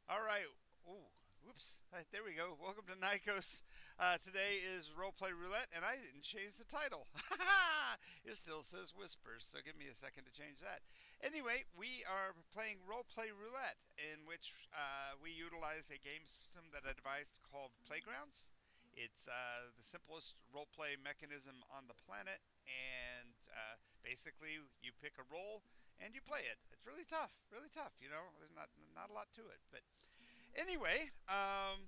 All right. Ooh, whoops. There we go. Welcome to Nycos. Today is Roleplay Roulette, and I didn't change the title. It still says Whispers, so give me a second to change that. Anyway, we are playing Roleplay Roulette, in which we utilize a game system that I devised called Playgrounds. It's the simplest roleplay mechanism on the planet, and basically, you pick a role and you play it. It's really tough, really tough. There's not a lot to it, but anyway, I'll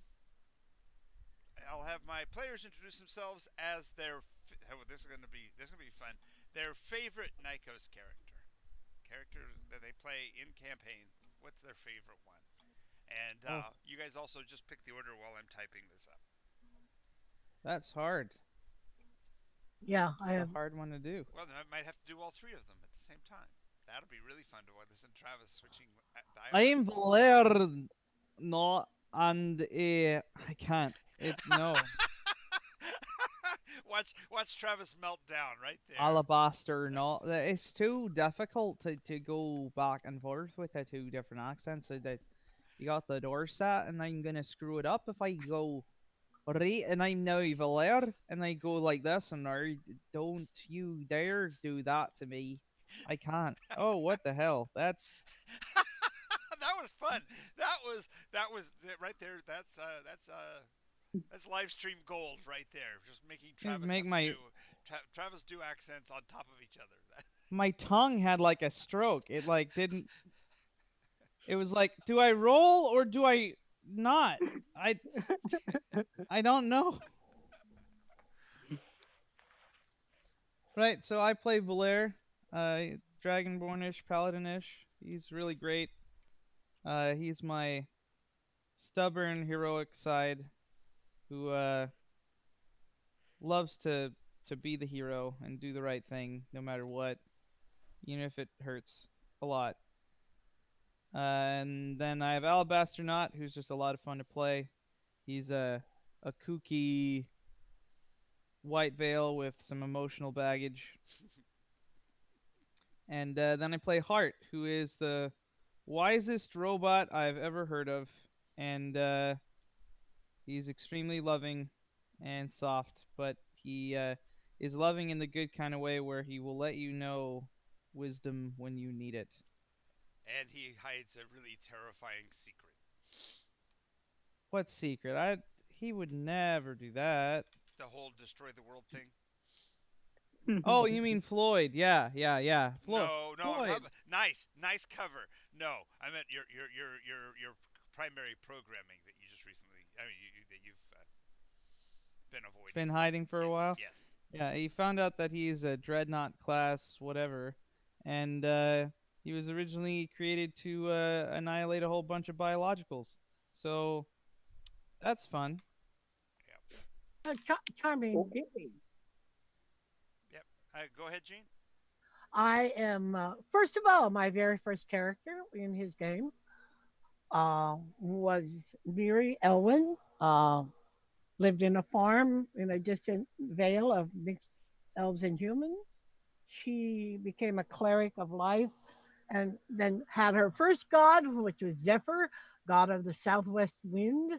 have my players introduce themselves as oh, this is gonna be fun. Their favorite Nycos character that they play in campaign. What's their favorite one? And Oh, you guys also just pick the order while I'm typing this up. that's hard. Yeah, I It's a have. hard one to do. Well, then I might have to do all three of them at the same time. That'll be really fun to listen to Travis switching I'm dialects. Valer, not, and I can't. No. Watch Travis melt down right there. Alabaster, not. It's too difficult to go back and forth with the two different accents. So that you got the Dorset, and I'm gonna screw it up if I go right, and I'm now Valer, and I go like this, and don't you dare do that to me. I can't. Oh, what the hell? That was fun. That was right there. That's live stream gold right there. Just making Gonna Travis make have to my Travis do accents on top of each other. my tongue had like a stroke. It like didn't. It was like, do I roll or do I not? I I don't know. Right. So I play Valer, Dragonbornish, Paladinish. He's really great. He's my stubborn, heroic side who loves to be the hero and do the right thing no matter what, even if it hurts a lot. And then I have Alabaster Knot, who's just a lot of fun to play. He's a kooky white veil with some emotional baggage. And then I play Heart, who is the wisest robot I've ever heard of, and he's extremely loving and soft, but he is loving in the good kind of way where he will let you know wisdom when you need it. And he hides a really terrifying secret. What secret? He would never do that. The whole destroy the world thing. Oh, you mean Floyd? Yeah, yeah, yeah. No, no, I'm Floyd. talking nice cover. No, I meant your primary programming that you just recently. I mean, that you've been avoiding. Been hiding for a Yes, while. yes. Yeah, he found out that he's a dreadnought class, whatever, and he was originally created to annihilate a whole bunch of biologicals. So that's fun. Yep. Charming. Okay. Yep. Go ahead, Gene. I am, first of all, my very first character in his game was Miri Elwin. Lived in a farm in a distant vale of mixed elves and humans. She became a cleric of life and then had her first god, which was Zephyr, god of the southwest wind.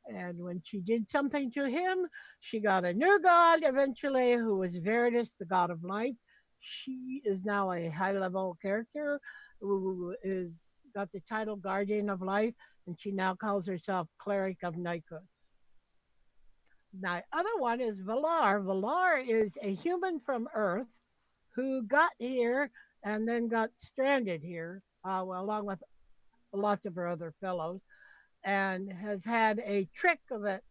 And when she did something to him, she got a new god eventually, who was Veritas, the god of light. She is now a high level character who is got the title Guardian of Light, and she now calls herself Cleric of Nycos. The other one is Valar. Valar is a human from Earth who got here and then got stranded here, well, along with lots of her other fellows, and has had a trip of it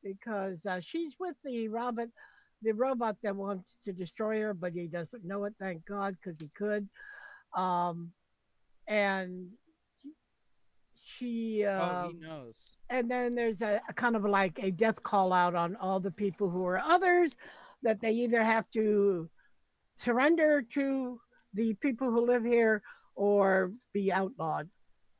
because she's with the robot that wants to destroy her, but he doesn't know it. Thank God, because he could. Um, and she Oh, he knows. and then there's a kind of like a death call out on all the people who are others, that they either have to surrender to the people who live here or be outlawed.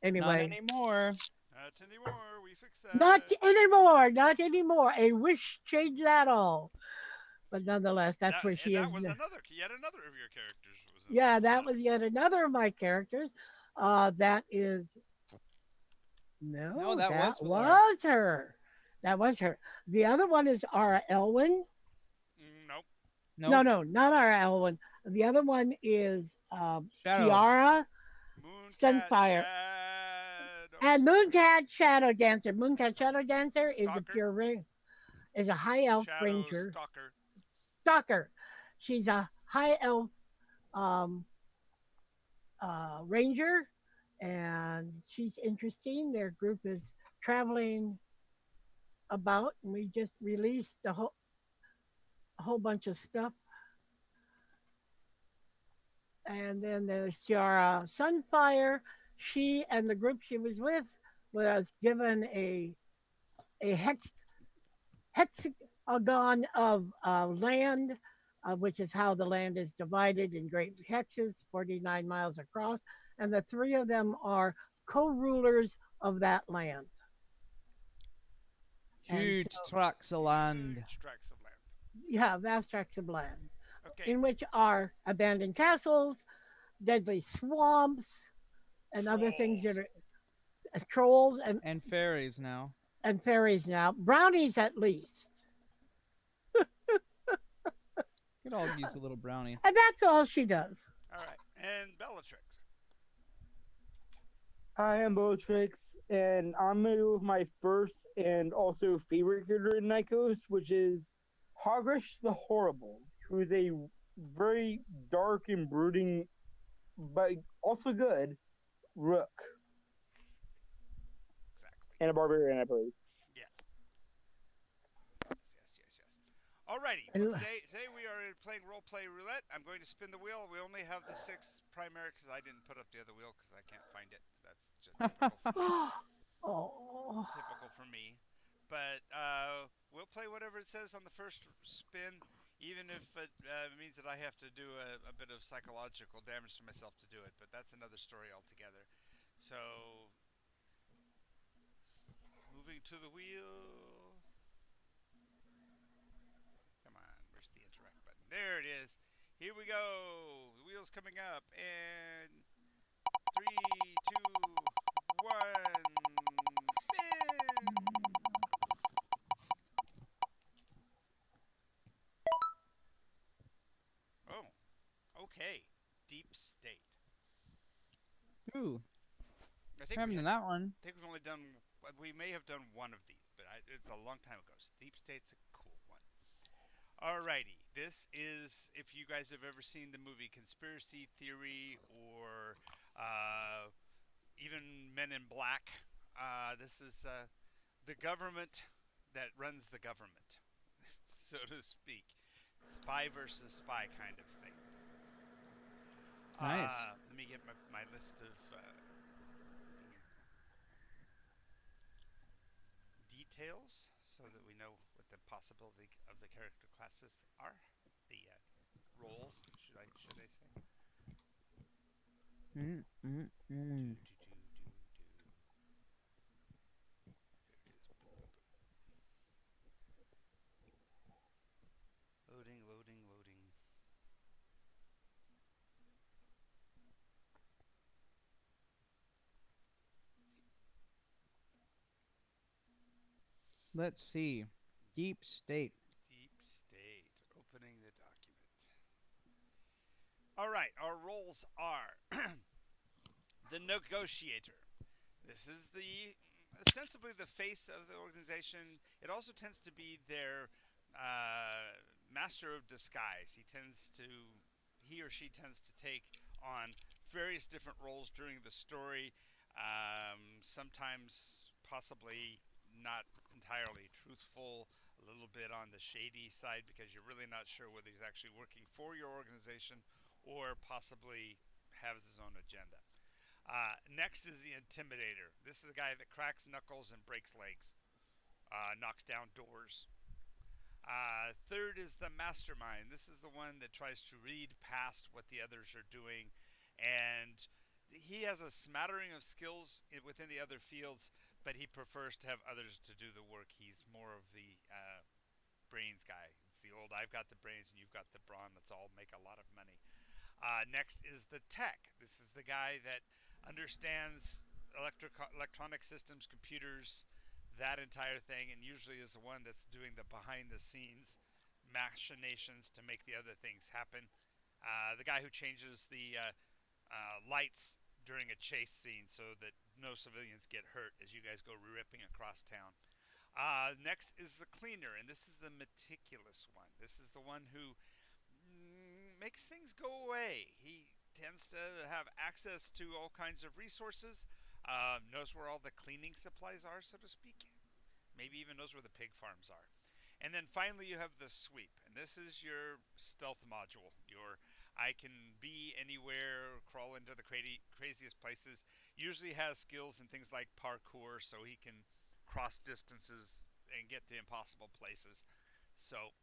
Not Anyway, anymore. Not anymore. We fixed not that. anymore, not anymore. A wish changed that all. But nonetheless, that's That where she and is. that was yet another of your characters Yeah, was that that. was yet another of my characters. That is No, No, that was that Valor. was her. That was her. The other one is Ara Elwin. Nope. No, Nope. no, not Ara Elwin. The other one is Shadow. Kiara Mooncat Sunfire. Shadows. And Mooncat Shadow Dancer. Mooncat Shadow Dancer is a Stalker. pure is a high elf Shadow ranger Stalker. stalker. She's a high elf um, ranger, and she's interesting. Their group is traveling about, and we just released a whole bunch of stuff. And then there's Ciara Sunfire. She and the group she was with was given a hexagon of land, which is how the land is divided in great hexes, 49 miles across. And the three of them are co rulers of that land. And so Huge tracts of land. Huge tracts of land. you have vast tracts of land, Okay. in which are abandoned castles, deadly swamps, and other things that Trolls. are trolls And fairies now. and fairies now. Brownies, at least. Could all use a little brownie. And that's all she does. All right. And Bellatrix. Hi, I'm Bellatrix, and I'm gonna go with my first and also favorite character in Nycos, which is Hogrish the Horrible, who is a very dark and brooding, but also good rook Exactly. and a barbarian, I believe. Yes. Yes. Alrighty. Well, And today we are playing role play roulette. I'm going to spin the wheel. We only have the 6 primary because I didn't put up the other wheel because I can't find it. That's just typical for me. oh, Typical for me. But we'll play whatever it says on the first spin, even if it means that I have to do a bit of psychological damage to myself to do it. But that's another story altogether. So, moving to the wheel. Come on, where's the interact button? There it is. Here we go. The wheel's coming up, and 3, 2, 1, spin. Oh, okay. Deep state. Ooh, I think having that one. I think we've only done. We may have done one of these, but it's a long time ago. Deep state's a cool one. Alrighty, this is if you guys have ever seen the movie Conspiracy Theory or even Men in Black. This is the government that runs the government, so to speak. Spy versus spy kind of thing. Nice. Let me get my list of details so that we know what the possibility of the character classes are. The roles, should I say? Mm, mm, mm. There it is. Loading. Let's see. Deep state. Deep state. Opening the document. All right, our roles are the negotiator. This is the ostensibly the face of the organization. It also tends to be their master of disguise. He or she tends to take on various different roles during the story. Sometimes possibly not entirely truthful, a little bit on the shady side because you're really not sure whether he's actually working for your organization or possibly has his own agenda. Next is the intimidator. This is the guy that cracks knuckles and breaks legs, knocks down doors. Third is the mastermind. This is the one that tries to read past what the others are doing, and he has a smattering of skills within the other fields, but he prefers to have others to do the work. He's more of the brains guy. It's the old I've got the brains and you've got the brawn. Let's all make a lot of money. Next is the tech. This is the guy that understands electronic systems, computers, that entire thing, and usually is the one that's doing the behind the scenes machinations to make the other things happen. The guy who changes the lights during a chase scene so that no civilians get hurt as you guys go ripping across town. Next is the cleaner, and this is the meticulous one. This is the one who makes things go away. He tends to have access to all kinds of resources, knows where all the cleaning supplies are, so to speak. Maybe even knows where the pig farms are. And then finally, you have the sweep, and this is your stealth module. Your I can be anywhere, crawl into the craziest places. Usually has skills in things like parkour, so he can cross distances and get to impossible places. So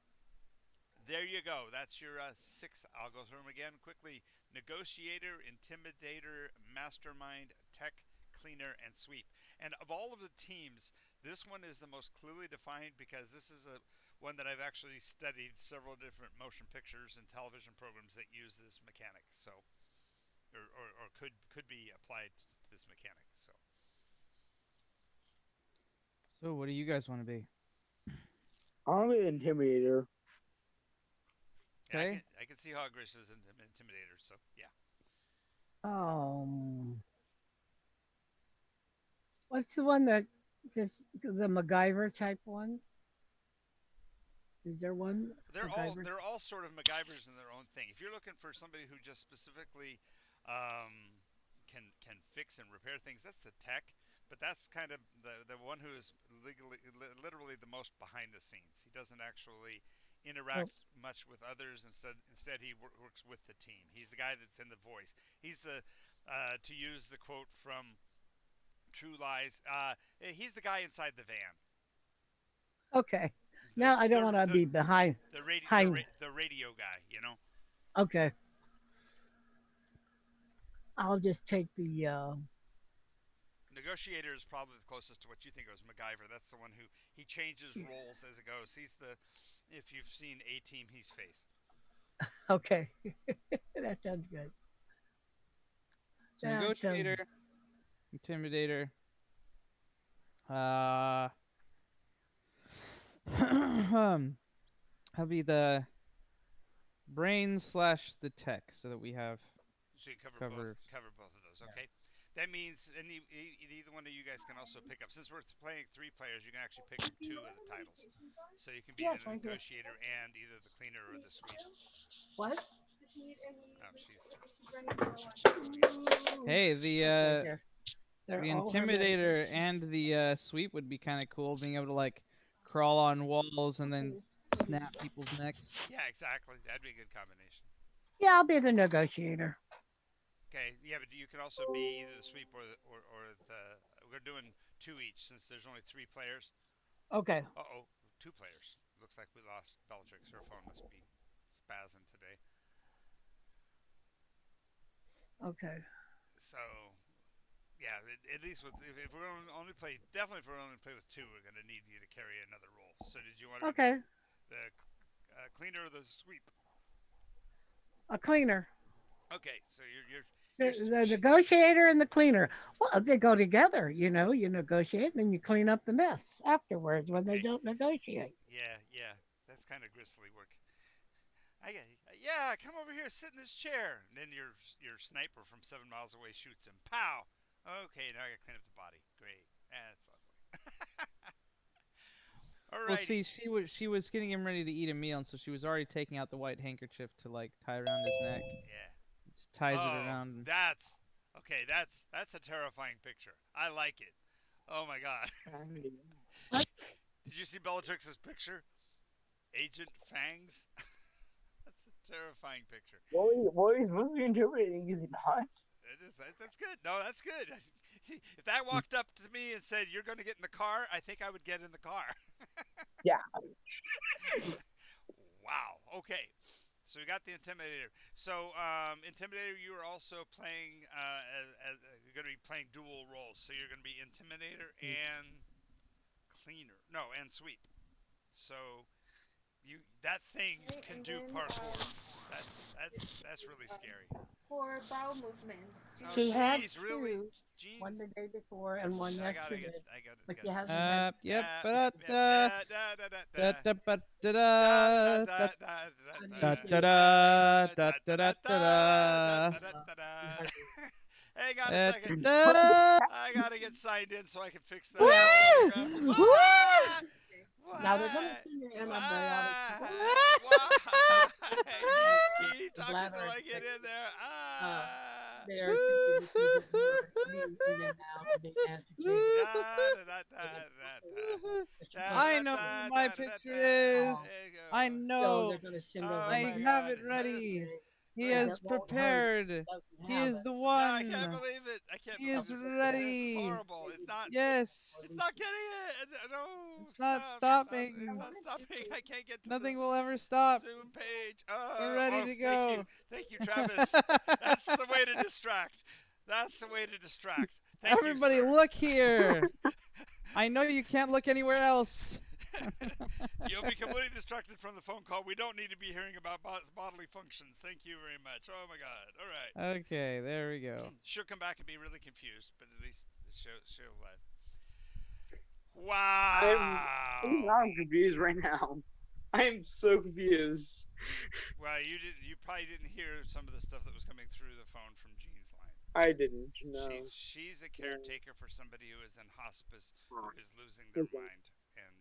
there you go. That's your six. I'll go through them again quickly. Negotiator, Intimidator, Mastermind, Tech, Cleaner, and Sweep. And of all of the teams, this one is the most clearly defined because this is a one that I've actually studied several different motion pictures and television programs that use this mechanic. So, or could be applied to this mechanic. So, So what do you guys want to be? I'm an intimidator. and Okay. I can see Hogrish is an intimidator. So yeah. Um, what's the one that just the MacGyver type one? Is there one MacGyver? They're all sort of MacGyvers in their own thing. If you're looking for somebody who just specifically can fix and repair things, that's the tech. But that's kind of the one who is literally the most behind the scenes. He doesn't actually Oh, interact much with others. Instead he works with the team. He's the guy that's in the voice. He's the to use the quote from True Lies. He's the guy inside the van. okay. The Now I don't the want to the be behind. Behind. the radio guy. You know. Okay, I'll just take the. Negotiator is probably the closest to what you think of as MacGyver. That's the one who he changes roles as it goes. He's the, if you've seen A Team, he's face. Okay, that sounds good. So That sounds. negotiator, intimidator. Uh, I'll be the brain slash the tech, so that we have So you covered. cover both of those. Yeah. Okay, that means either one of you guys can also pick up. Since we're playing three players, you can actually pick up two of the titles. So you can be Yeah, the it's right here. negotiator and either the cleaner or the sweep. What? Oh, she's going again. Hey, Okay, they're the all her intimidator medications. and the sweep would be kind of cool. Being able to like crawl on walls and then snap people's necks. Yeah, exactly. That'd be a good combination. Yeah, I'll be the negotiator. Okay, yeah, but you can also be either the sweep or the. We're doing two each since there's only three players. Okay. Oh, two players. Looks like we lost Bellatrix. Her phone must be spazzing today. Okay. So, yeah, at least with if we're only play, definitely if we're only play with two, we're gonna need you to carry another role. So, did you want to be Okay. the cleaner or the sweep? A cleaner. Okay, so you're The negotiator and the cleaner. Well, they go together. You negotiate and then you clean up the mess afterwards when they okay. don't negotiate. Yeah, that's kind of grisly work. I yeah, come over here, sit in this chair, and then your sniper from 7 miles away shoots him. Pow. Okay, now I got to clean up the body. Great, that's lovely. Well, Alrighty. see, she was getting him ready to eat a meal, and so she was already taking out the white handkerchief to like tie around his neck. Yeah. Just ties it Oh, around. that's okay. That's a terrifying picture. I like it. Oh my god. Did you see Bellatrix's picture? Agent Fangs. That's a terrifying picture. What is movie intimidating, is it not? It is that's good. No, that's good. If that walked up to me and said, "You're going to get in the car," I think I would get in the car. Yeah. Wow. Okay. So we got the Intimidator. So Intimidator, you are also playing. You're going to be playing dual roles. So you're going to be Intimidator and Cleaner. No, and Sweep. So that thing can do parkour. That's really scary. for bowel movement. Oh, She had geez, really? two, Gene? one the day before and one yesterday, I but she gotta. hasn't had. Yep. Yep, yep, Da yeah, da da da da da. da da Da da da da da da da I da mean, da she da has. da da da da da da da da da da da da Uh, da she da. hasn't. Hang on a da second. da. I gotta get signed in so I can fix that. Holy Woo! crap. Woo! Why? Okay. Now they're going to Why? send you antibiotics. Why? Why? Keep The talking bladder till I get in infection. there. Uh, Ah. they are thinking Woo! that you get more flu in and out of the antigen. Da da da So da that's da okay. da. But she Da wants I da know to. who da my da da picture da. Um, is. There you I go. so they're know. going to send over Oh I my more have God. it This ready. yesterday. He great. So is that won't hurt if she prepared. doesn't He have is it. the Yeah, I can't one. believe it. I can't He believe is Um, this. This is ready. horrible. It's maybe, not. Yes. or at It's least not getting it. No, It's not stop. Stop. It's I stopping. not wanted stopping. to. I can't get to Nothing this will ever stop. Zoom page. We're Oh, ready oh, to thank you. go. Thank you, Travis. That's the way to distract. That's the way to distract. Thank you, Everybody, sir. look here. I know you can't look anywhere else. You'll be completely distracted from the phone call. We don't need to be hearing about bodily functions. Thank you very much. Oh my God. All right. Okay, there we go. She'll come back and be really confused, but at least she'll I'm Wow. I'm confused right now. I am so confused. Well, you probably didn't hear some of the stuff that was coming through the phone from Jean's line. I didn't know. She's a No. caretaker for somebody who is in hospice who Ah, is losing their makes sense. mind, and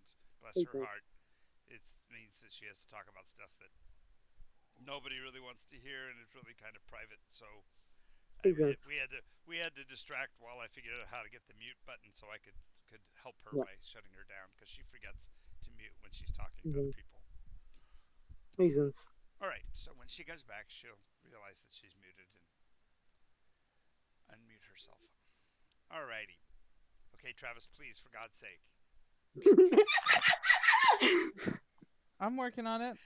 bless Makes her sense. heart, it means that she has to talk about stuff that nobody really wants to hear, and it's really kind of private. So Makes sense. we had to distract while I figured out how to get the mute button so I could help her Yeah. by shutting her down because she forgets to mute when she's talking to Mhm. other people. Makes sense. All right, so when she comes back, she'll realize that she's muted and unmute herself. All righty. Okay, Travis, please, for God's sake. I'm working on it.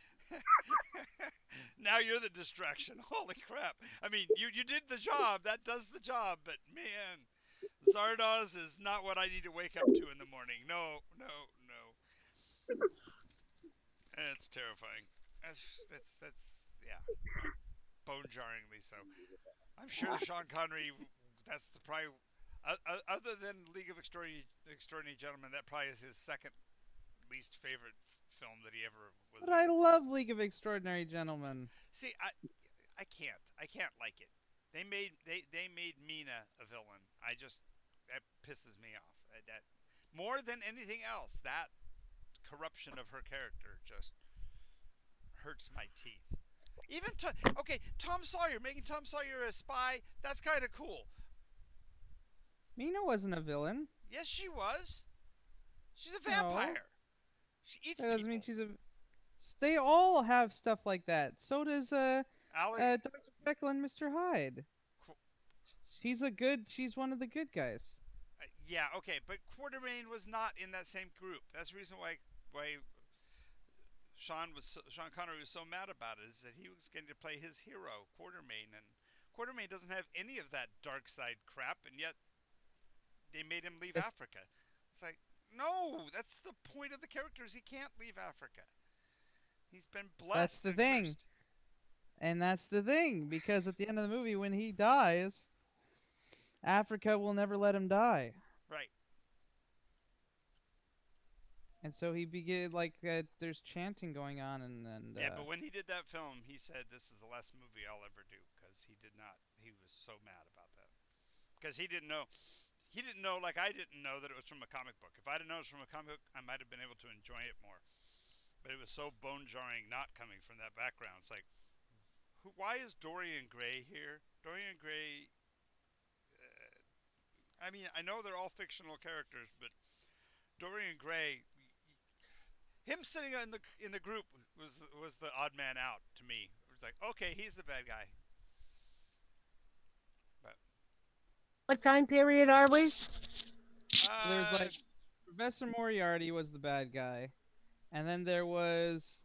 Now you're the distraction. Holy crap. I mean, you did the job. That does the job. But, man, Zardoz is not what I need to wake up to in the morning. No, no, no. It's terrifying. That's yeah, bone-jarringly so. I'm sure Sean Connery, that's the probably, other than League of Extraordinary Gentlemen, that probably is his second least favorite film that he ever was But in. I love League of Extraordinary Gentlemen. See, I can't like it. They made Mina a villain. That pisses me off. That more than anything else, that corruption of her character just hurts my teeth. Even okay, Tom Sawyer, making Tom Sawyer a spy, that's kind of cool. Mina wasn't a villain. Yes, she was. She's a No. vampire. She eats That doesn't people. mean she's a. They all have stuff like that. So does Allie, Dr. Jekyll and Mr. Hyde. She's one of the good guys. yeah, okay, but Quartermain was not in that same group. That's the reason why Sean Connery was so mad about it, is that he was going to play his hero, Quartermain, and Quartermain doesn't have any of that dark side crap, and yet they made him leave Yes. Africa. It's like, no, that's the point of the character, is he can't leave Africa. He's been blessed. That's the and thing. cursed. And that's the thing, because at the end of the movie, when he dies, Africa will never let him die. Right. And so he begin there's chanting going on, and Yeah, but when he did that film, he said, "This is the last movie I'll ever do," because he did not. He was so mad about that because he didn't know. He didn't know, like I didn't know, that it was from a comic book. If I'd have known it was from a comic book, I might have been able to enjoy it more. But it was so bone jarring not coming from that background. It's like, why is Dorian Gray here? Dorian Gray. I mean, I know they're all fictional characters, but Dorian Gray, him sitting in the group was the odd man out to me. It was like, okay, he's the bad guy. But What time period are we? there was Professor Moriarty was the bad guy, and then there was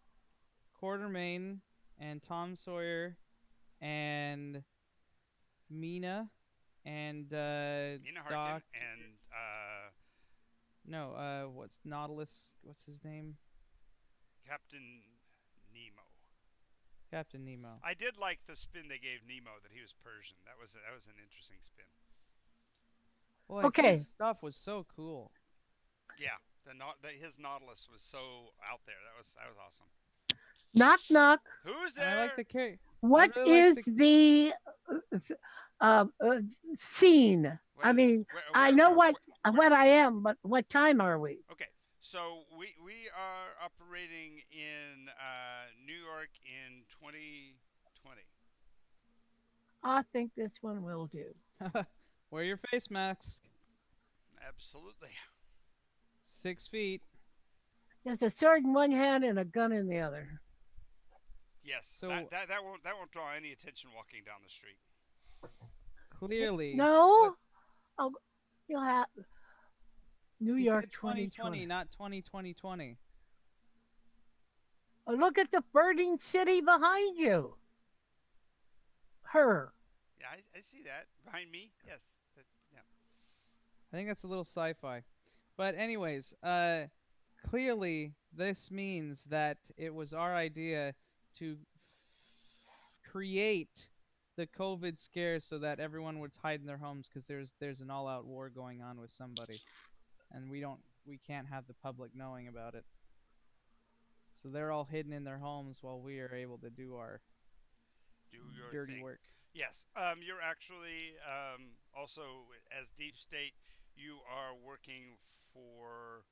Quartermain and Tom Sawyer and Mina and Mina Harkin Doc. and No, what's Nautilus? What's his name? Captain Nemo. Captain Nemo. I did like the spin they gave Nemo that he was Persian. That was an interesting spin. Well, like his Okay, stuff was so cool. Yeah, his Nautilus was so out there. That was awesome. knock knock. Who's And I like there? the character. I What really like is the. the uh, uh, scene? What I is mean, I know where? what I am, but what time are we? Okay, so we are operating in New York in 2020. I think this one will do. Wear your face mask. Absolutely. 6 feet. There's a sword in one hand and a gun in the other. Yes, So that won't draw any attention walking down the street. clearly, what No, oh, you'll have New he York said 2020. 2020, not 2020. Oh, look at the burning city behind you. Her. Yeah, I see that behind me. Yes. Yeah. I think that's a little sci-fi. But anyways, clearly this means that it was our idea to create the COVID scare so that everyone would hide in their homes because there's an all-out war going on with somebody, and we can't have the public knowing about it. So they're all hidden in their homes while we are able to do our Do your dirty thing. work. Yes. You're actually also as Deep State. You are working for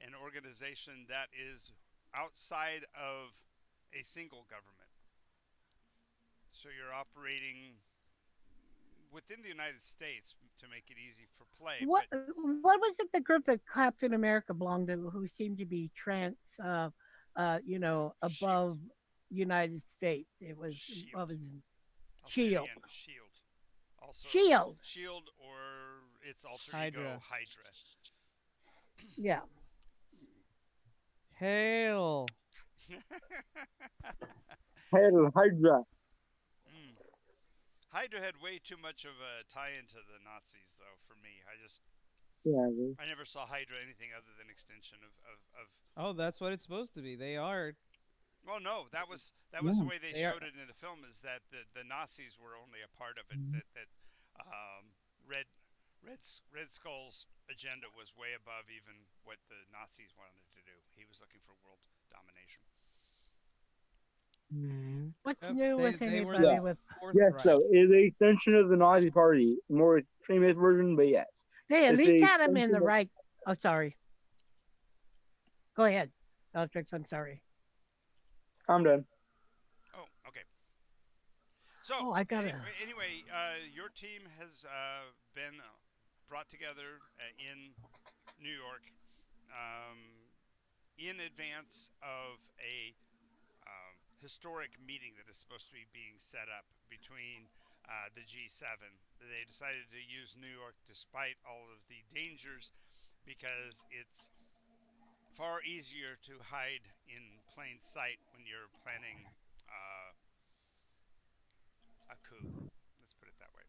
an organization that is outside of a single government. So you're operating within the United States to make it easy for play, but What was it? The group that Captain America belonged to, who seemed to be Shield, above United States. It was Shield. of his I'll say it shield. again, Shield. Also, Shield. Shield or its alter ego, Hydra. Hydra. Yeah. Hail! Hail Hydra. Mm. Hydra had way too much of a tie into the Nazis, though. For me, Yeah. I never saw Hydra anything other than extension of. Oh, that's what it's supposed to be. They are. Well, no, that was the Yeah. way they They are. showed it in the film. Is that the Nazis were only a part of it. Mhm. That Red Red Skull's agenda was way above even what the Nazis wanted to do. He was looking for world domination. Mhm. What's Yep, new with they were anybody the Yeah. with? Fourth Yes, Reich. so it is an extension of the Nazi Party, more famous version, but yes, They at it's least a had him in the extension of. right. Oh, sorry. Go ahead, Eldrix. I'm sorry. I'm done. Oh, okay. So Oh, I gotta. anyway, your team has been brought together in New York um, in advance of a historic meeting that is supposed to be being set up between the G7. They decided to use New York despite all of the dangers because it's far easier to hide in plain sight when you're planning a coup. Let's put it that way.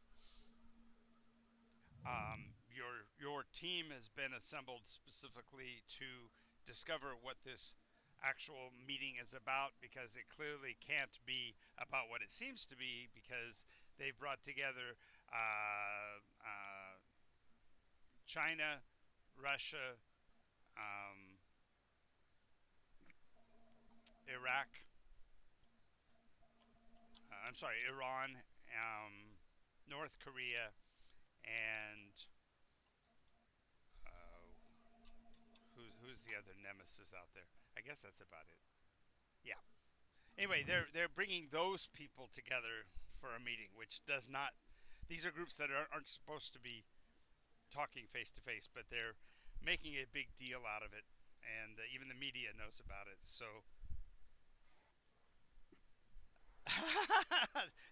Your team has been assembled specifically to discover what this actual meeting is about because it clearly can't be about what it seems to be because they've brought together China, Russia, um, Iraq. I'm sorry, Iran, North Korea, and who's the other nemesis out there? I guess that's about it. Yeah. Anyway, they're bringing those people together for a meeting, which does not. These are groups that aren't supposed to be talking face to face, but they're making a big deal out of it, and even the media knows about it. So,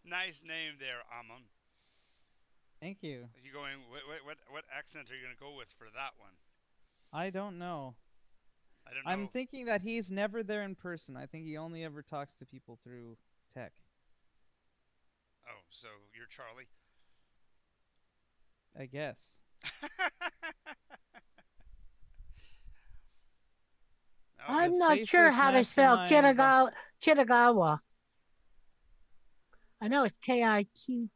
nice name there, Amon. Thank you. Are you going? What accent are you going to go with for that one? I don't know. I don't I'm know. thinking that he's never there in person. I think he only ever talks to people through tech. Oh, so you're Charlie. I guess. Oh, The I'm not sure faceless how to spell mastermind. Kitagawa. I know it's Kitt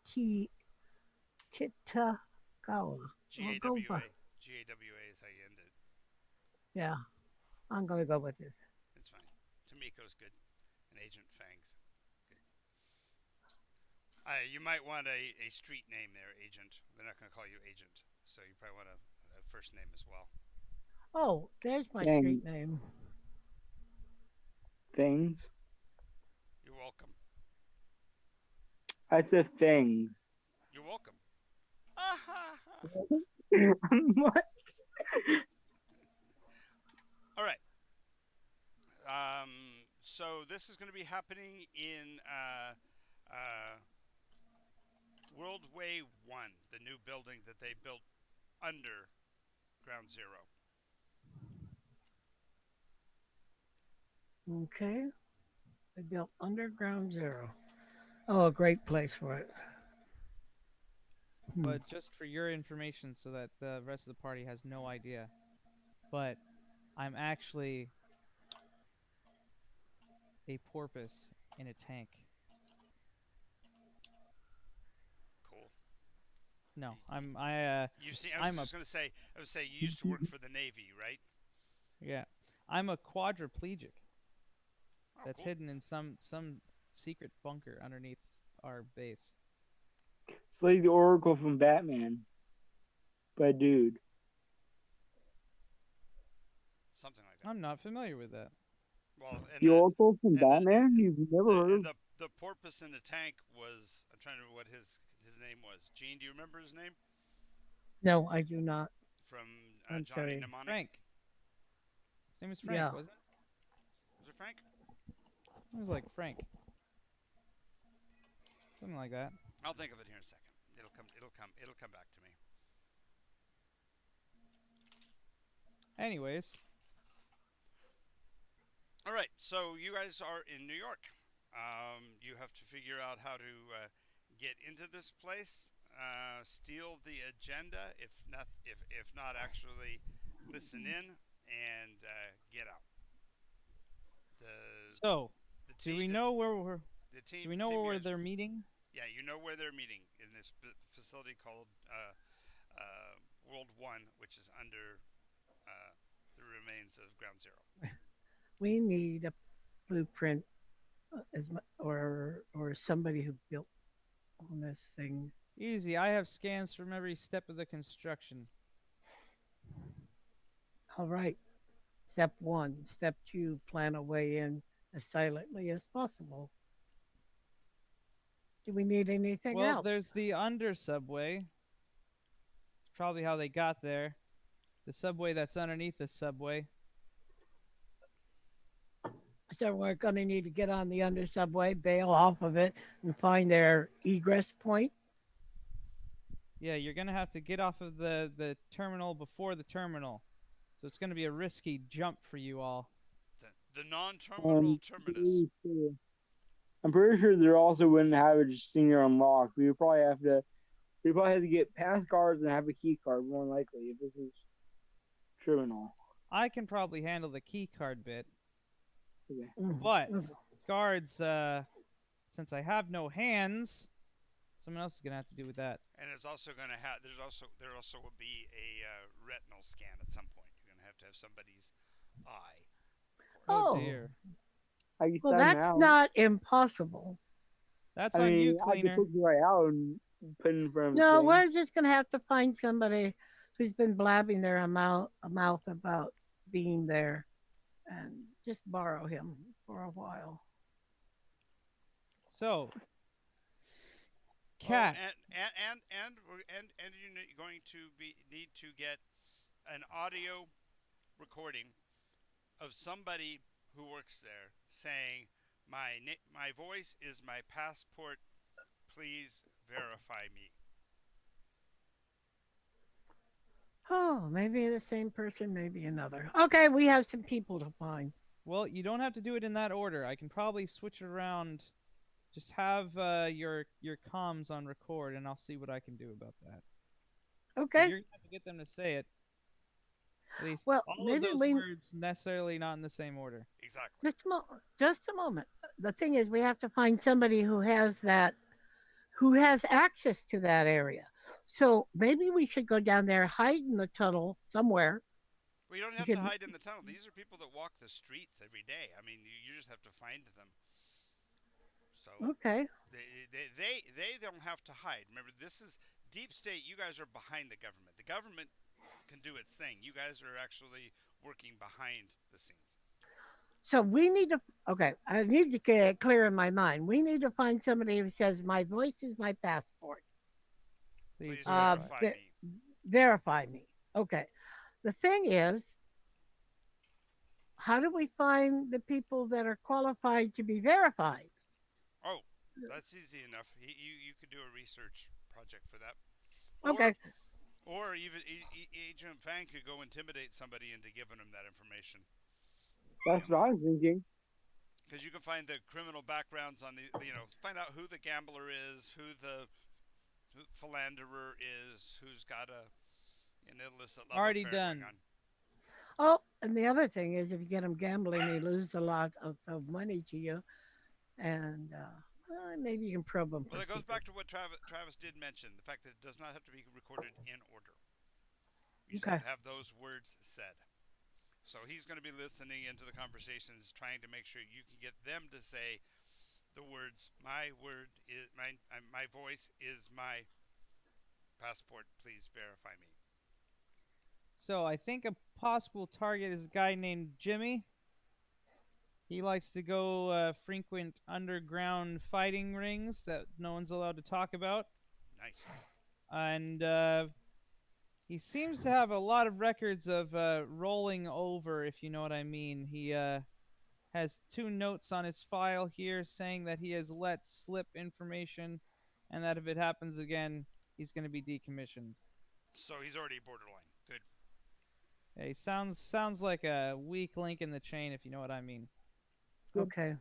Kitagawa. G We'll A go W by. A. GAWA is how you end it. Yeah, I'm gonna go with this. It's fine. Tamiko's good. And Agent Fangs. Good. You might want a street name there, Agent. They're not going to call you Agent. So you probably want a first name as well. Oh, there's my street Things. name. Things. You're welcome. I said things. You're welcome. Ah, ha, ha. What? All right. So this is going to be happening in World Way 1, the new building that they built under Ground Zero. Okay, I built Underground Zero. Oh, a great place for it. Hmm. But just for your information, so that the rest of the party has no idea, but I'm actually a porpoise in a tank. Cool. No, You, you see, I was I'm a just going to say, you used to work for the Navy, right? yeah, I'm a quadriplegic Oh, that's cool. hidden in some secret bunker underneath our base. It's like the Oracle from Batman, but dude. Something like that. I'm not familiar with that. Well, The Oracle from Batman? You've never heard of? the porpoise in the tank was, I'm trying to remember what his name was. Gene, do you remember his name No, I do not. from I'm Johnny sorry. Mnemonic? Frank. His name was Frank, Yeah. wasn't Was it Frank? it? It was like Frank, something like that. I'll think of it here in a second. It'll come. It'll come. It'll come back to me. Anyways, All right. So you guys are in New York. You have to figure out how to get into this place, steal the agenda, if not actually listen in and get out. The so the do team we know where we're? the Do team we the know team you where guys, they're meeting? yeah, you know where they're meeting in this facility called World One, which is under uh, the remains of Ground Zero. We need a blueprint or somebody who built on this thing. Easy. I have scans from every step of the construction. All right. Step one. Step two. Plan a way in as silently as possible. Do we need anything Well, else? there's the under subway. It's probably how they got there. The subway that's underneath the subway. So we're going to need to get on the under subway, bail off of it, and find their egress point. Yeah, you're gonna have to get off of the terminal before the terminal. So it's gonna be a risky jump for you all. The non-terminal Um, terminus. I'm pretty sure they also wouldn't have it just sitting there unlocked. We probably have to get past guards and have a key card more than likely if this is criminal. I can probably handle the key card bit, Okay. but guards, since I have no hands, someone else is gonna have to do with that. And it's also going to have. There also will be a retinal scan at some point. You're going to have somebody's eye, of course. Oh Oh, dear. I can well, send them that's out. not impossible. That's I on you, mean, I could cleaner. take you right out and put it in front of the No, thing. we're just going to have to find somebody who's been blabbing their mouth about being there and just borrow him for a while. So, Oh, cat. and you're going to need to get an audio recording of somebody who works there saying, my voice is my passport. Please verify me." Oh, maybe the same person, maybe another. Okay, we have some people to find. Well, you don't have to do it in that order. I can probably switch it around. Just have your comms on record, and I'll see what I can do about that. But Okay, you're gonna have to get them to say it. At least well, all of maybe those we words necessarily not in the same order. Exactly. just a moment. The thing is, we have to find somebody who has that. who has access to that area. So maybe we should go down there, hide in the tunnel somewhere. Well, you don't We have to could, hide in the tunnel. These are people that walk the streets every day. I mean, you just have to find them. So okay. they don't have to hide. Remember, this is deep state. You guys are behind the government. The government can do its thing. You guys are actually working behind the scenes. So we need to, okay, I need to get it clear in my mind. We need to find somebody who says, my voice is my passport. Please Please Uh, verify. verify ve- me. verify me. Okay. The thing is, how do we find the people that are qualified to be verified? Oh, that's easy enough. You could do a research project for that, or Okay. even Agent Fang could go intimidate somebody into giving them that information. You That's know, what I was thinking. because you can find the criminal backgrounds on find out who the gambler is, who philanderer is, who's got an illicit love Already affair going done. on. Oh, and the other thing is, if you get them gambling, they lose a lot of money to you, and maybe you can probe them Well, for that goes back secrets. to what Travis did mention, the fact that it does not have to be recorded in order. You just have Okay. to have those words said. So he's going to be listening into the conversations, trying to make sure you can get them to say the words, "My word is my voice is my passport. Please verify me." So I think a possible target is a guy named Jimmy. He likes to go frequent underground fighting rings that no one's allowed to talk about, Nice. and he seems to have a lot of records of rolling over, if you know what I mean. He has 2 notes on his file here saying that he has let slip information, and that if it happens again, he's going to be decommissioned. So he's already borderline. Good. Yeah, he sounds like a weak link in the chain, if you know what I mean. Okay.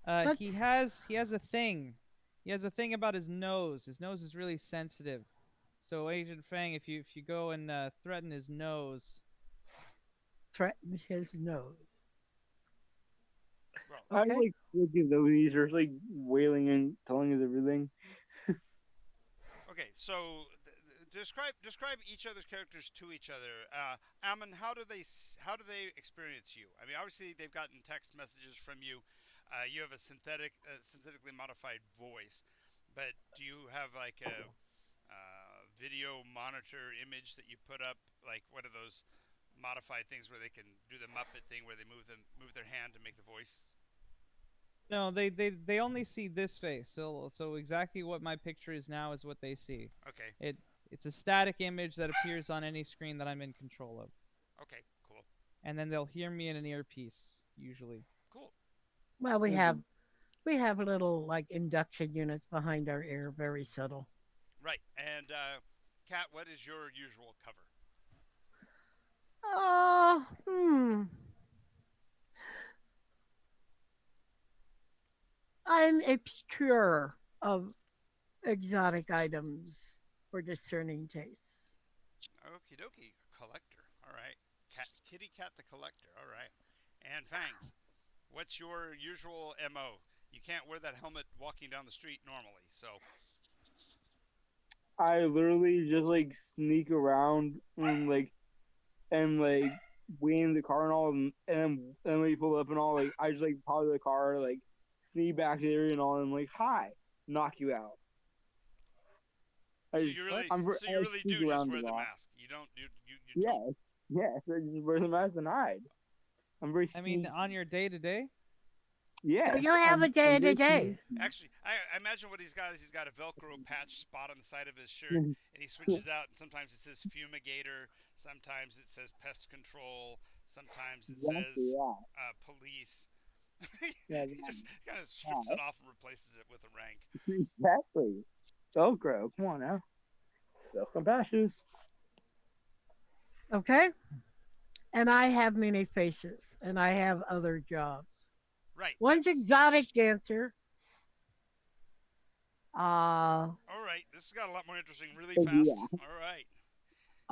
Let's He has a thing. He has a thing about his nose. His nose is really sensitive. So Agent Fang, if you go and threaten his nose, threaten his nose. Well, I Okay. like looking at those. Are like wailing and telling us everything. okay. So describe each other's characters to each other. Ammon, how do they experience you? I mean, obviously they've gotten text messages from you. You have a synthetically modified voice, but do you have like a video monitor image that you put up? Like what are those modified things where they can do the Muppet thing where they move their hand to make the voice? no, they only see this face. So exactly what my picture is now is what they see. Okay. It it's a static image that appears on any screen that I'm in control of, Okay. Cool. and then they'll hear me in an earpiece usually. Cool. Well, we have little like induction units behind our ear, very subtle. Right. And Kat, what is your usual cover? Oh, hmm. I'm a procurer of exotic items for discerning tastes. Okie dokie. Collector. All right. Kitty Cat the collector. All right. And Fangs, what's your usual MO? You can't wear that helmet walking down the street normally. So, I literally just like sneak around and wait in the car and all, and when we pull up and all, like I just like pop the car, like sneak back there and all, and like hi, knock you out. so you really, so I you really sneak do just around a wear the lot. mask. You don't, you don't. Yes, yes. I just wear the mask and hide. I'm very I mean, sneaky. on your day to day. So Yes, you have a I'm day to very day. Actually, I imagine what he's got is he's got a Velcro patch spot on the side of his shirt, sneaky. and he switches out. And sometimes it says fumigator, sometimes it says pest control, sometimes it Exactly. says Yeah. police. Yeah. He just kind of strips Yeah. it off and replaces it with a rank. Exactly. Velcro. Come on now. Velcro patches. Okay? And I have many faces and I have other jobs. Right. One's That's exotic dancer. Uh, all right. This has got a lot more interesting really fast. Yeah. All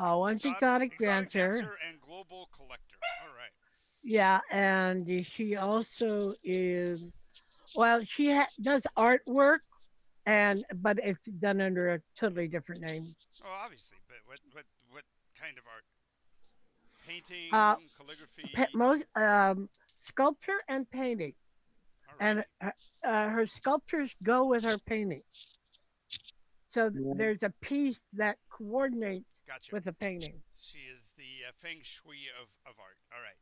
right. one's exotic Exotic dancer. dancer and global collector. All right. Yeah, and she also is Well, she does artwork, and but it's done under a totally different name. Oh, obviously, but what kind of art? Uh, Painting, calligraphy. most sculpture and painting, and Alrighty, her sculptures go with her painting. So Yeah. there's a piece that coordinates gotcha. with the painting. She is the feng shui of art. All right,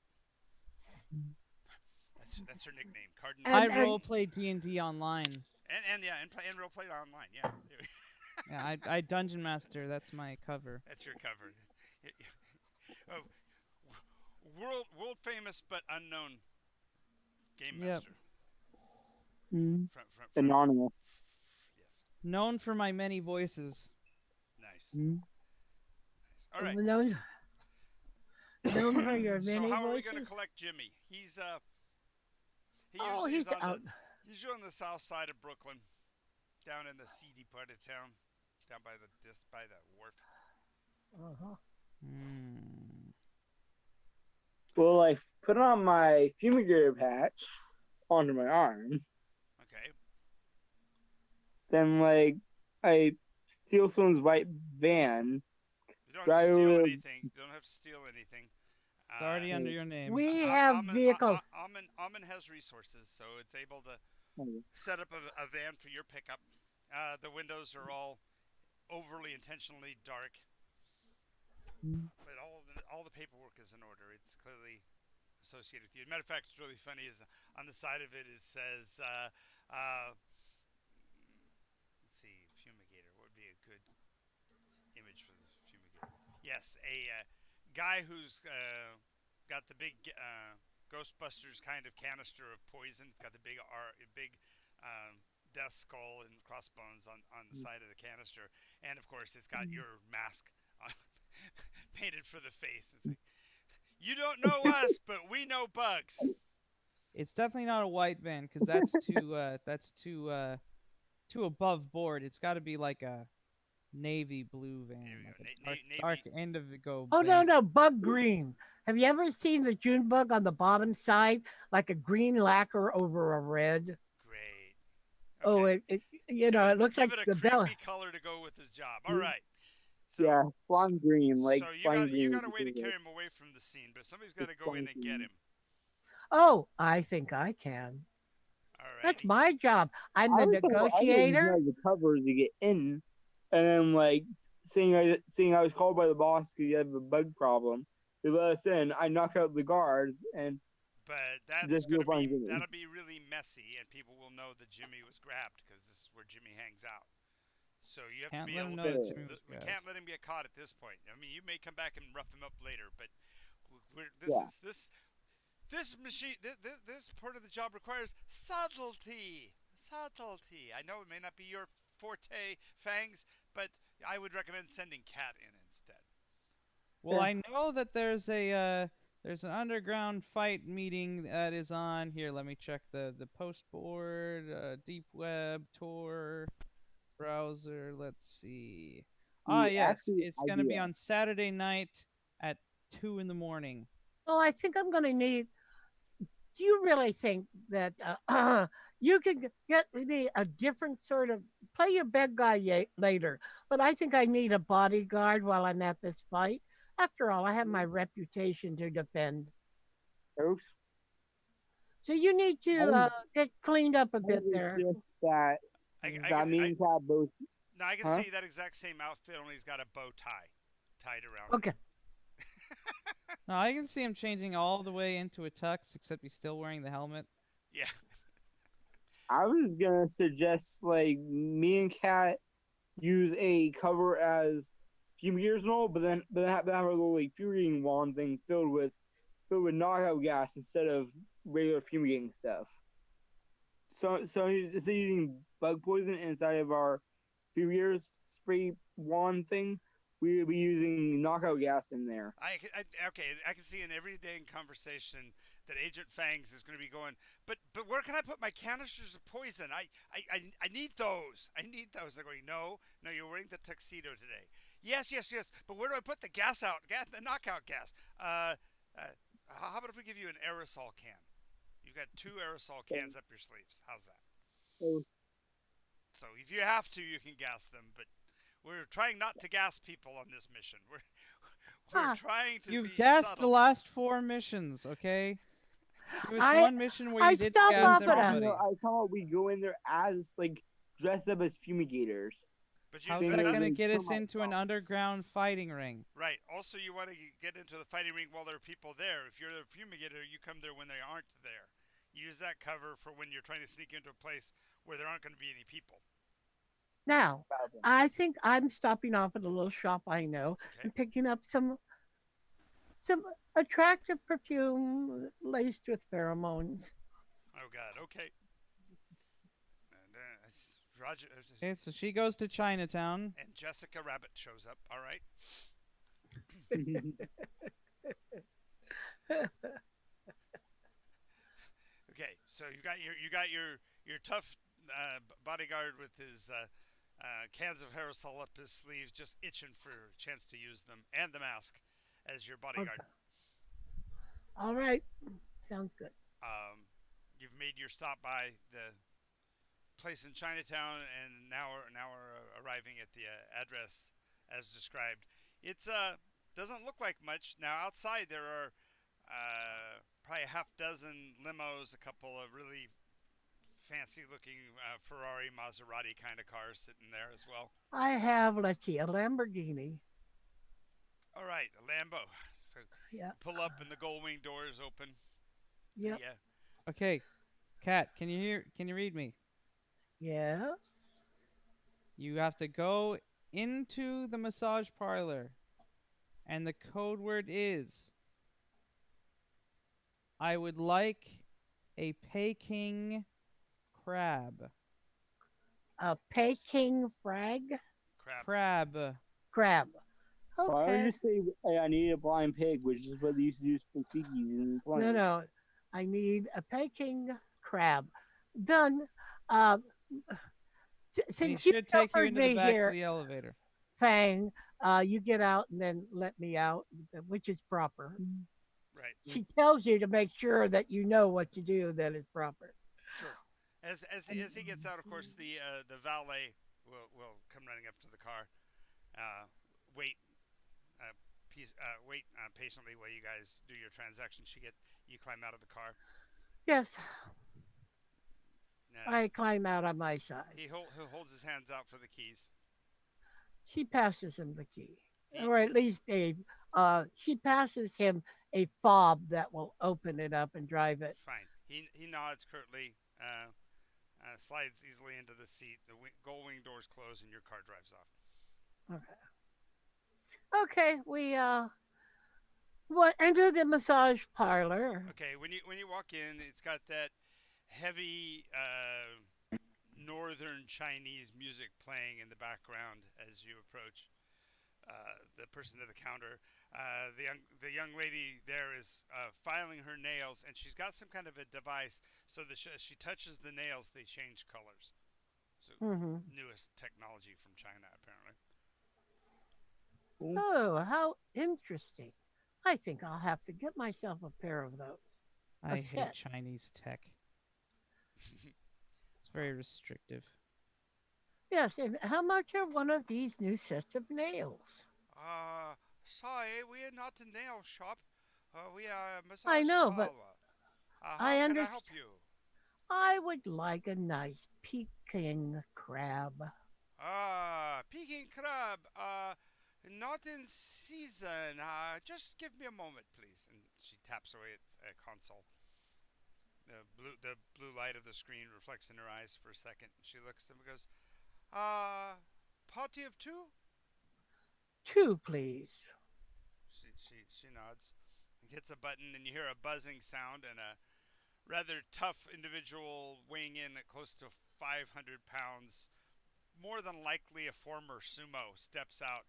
that's her nickname, Cardinal I And Feng. role play D&D online. And yeah, and play and role play online. Yeah, Yeah, I dungeon master. That's my cover. that's your cover. Oh, world famous but unknown game Yep. master Mm. from Anonymous. yes, Known for my many voices. nice, Mm. nice. All right. known for your So many how are we going to voices. collect Jimmy? He Oh, usually is he's on the out. south side of Brooklyn, down in the seedy part of town, down by the wharf. Uh-huh. Hmm. Well, I put on my fumigator patch onto my arm. Okay. Then, I steal someone's white van, You don't have to drive steal over. anything. You don't have to steal anything. It's already under The, your name. We have vehicles. Alman has resources, so it's able to oh, set up a van for your pickup. The windows are all overly intentionally dark, mm. but all the paperwork is in order. It's clearly associated with you. Matter of fact, it's really funny is on the side of it says, let's see, fumigator. What would be a good image for the fumigator? Yes, a guy who's got the big Ghostbusters kind of canister of poison. It's got the big death skull and crossbones on the side of the canister, and of course, it's got your mask painted for the face. It's like you don't know us, but we know bugs. It's definitely not a white van because that's too above board. It's got to be like a navy blue Here van, we go. like a dark Navy. indigo Oh no, van. no, bug green. Have you ever seen the June bug on the bottom side, like a green lacquer over a red? Great. Oh, Okay. it looks Give like it a the bell. creepy color to go with his job. All right. So Yeah, slime green, so like slime you green. got a way to carry him away from the scene, but somebody's got It's to go in slime and get green. him. Oh, I think I can. All That's righty. my job. I'm the I was using negotiator. as a cover to get in, and then seeing I was called by the boss because you have a bug problem. They let us in. I knock out the guards and But just go find Jimmy. that'll be really messy, and people will know that Jimmy was grabbed because this is where Jimmy hangs out. So you have to Can't be a let him little know bit. that Jimmy was We grabbed. can't let him get caught at this point. I mean, you may come back and rough him up later, but Yeah, this machine this part of the job requires subtlety. Subtlety. I know it may not be your forte, Fangs, but I would recommend sending Cat in instead. Well, I know that there's an underground fight meeting that is on here. Let me check the post board, deep web tour browser. Let's see. Ah, the yes, actual it's gonna be idea. on Saturday night at 2 in the morning. Well, I think I'm going to need. Do you really think that you could get me a different sort of play your bad guy later? But I think I need a bodyguard while I'm at this fight. After all, I have my reputation to defend. Oops. So you need I to would, get cleaned up a I bit would there. suggest that I that can me and Cat both. no, I can Huh? see that exact same outfit, only he's got a bow tie tied around him. Okay. No, I can see him changing all the way into a tux, except he's still wearing the helmet. Yeah. I was gonna suggest me and Cat use a cover as fumigators and all, but then have a little fumigating wand thing filled with knockout gas instead of regular fumigating stuff. So instead of using bug poison inside of our fumigators spray wand thing, we would be using knockout gas in there. I can see in everyday conversation that Agent Fangs is going to be going, but where can I put my canisters of poison? I need those. I need those. They're going, no, you're wearing the tuxedo today. Yes. But where do I put the the knockout gas? How about if we give you an aerosol can? got 2 aerosol So, cans up your sleeves. How's that? so So if you have to, you can gas them, but we're trying not to gas people on this mission. We're Huh. trying to You've be gassed the subtle. last 4 missions, okay? Give us I one mission where I you didn't stop we gas off at thought, a everybody. I thought we go in there as like dressed up as fumigators. But you How's Same that, that way gonna that's they get us termite into an bombs. underground fighting ring? right. Also, you want to get into the fighting ring while there are people there. If you're the fumigator, you come there when they aren't there. Use that cover for when you're trying to sneak into a place where there aren't going to be any people. now. Problem. I think I'm stopping off at a little shop I know Okay. and picking up some attractive perfume laced with pheromones. Oh God. Okay. And Roger Okay, so she goes to Chinatown. and Jessica Rabbit shows up. All right. Okay. So you got your tough bodyguard with his cans of aerosol up his sleeves, just itching for a chance to use them, and the mask as your bodyguard. Okay. All right. Sounds good. You've made your stop by the place in Chinatown, and now we're arriving at the address as described. It's doesn't look like much now. Outside there are probably a half dozen limos, a couple of really fancy looking Ferrari, Maserati kind of cars sitting there as well. I have, let's see, a Lamborghini. All right, a Lambo. So Yeah. pull up and the gold wing doors open. Yep. Yeah. Okay, Kat, can you hear? Can you read me? Yeah. You have to go into the massage parlor, and the code word is I would like a Peking crab. A Peking frag Crap. Crab. crab. Why don't you Okay. just say, hey, I need a blind pig, which is what they used to do for speakeasies in the 20s. No. I need a Peking crab. Done. Uh, And he since you should take you offered into the me back to here, the elevator. Fang, you get out and then let me out, which is proper. Right. She tells you to make sure that you know what to do that is proper. Sure. As he gets out, of course, the valet will come running up to the car. Uh, wait, wait patiently while you guys do your transaction. You climb out of the car. Yes, Uh, I climb out on my side. he holds his hands out for the keys. She passes him the key, He, or at he least she passes him a fob that will open it up and drive it. fine. He nods curtly. Slides easily into the seat. The gold wing doors close, and your car drives off. Okay. Okay, we what enter the massage parlor. Okay, when you walk in, it's got that heavy northern Chinese music playing in the background as you approach the person at the counter. The young lady there is filing her nails, and she's got some kind of a device so that as she touches the nails, they change colors. So Hmm. newest technology from China, apparently. Cool. Oh, how interesting. I think I'll have to get myself a pair of those. A I hate set. Chinese tech. It's very restrictive. Yes, and how much are one of these new sets of nails? Sorry, we are not a nail shop. We are a I massage know, but parlor. I How can I understand. help you? I would like a nice Peking crab. Peking crab. Not in season. Just give me a moment, please. And she taps away at a console. The blue light of the screen reflects in her eyes for a second. She looks at him and goes, party of two? Two, please. She nods. Hits a button, and you hear a buzzing sound, and a rather tough individual weighing in at close to 500 pounds, more than likely a former sumo, steps out.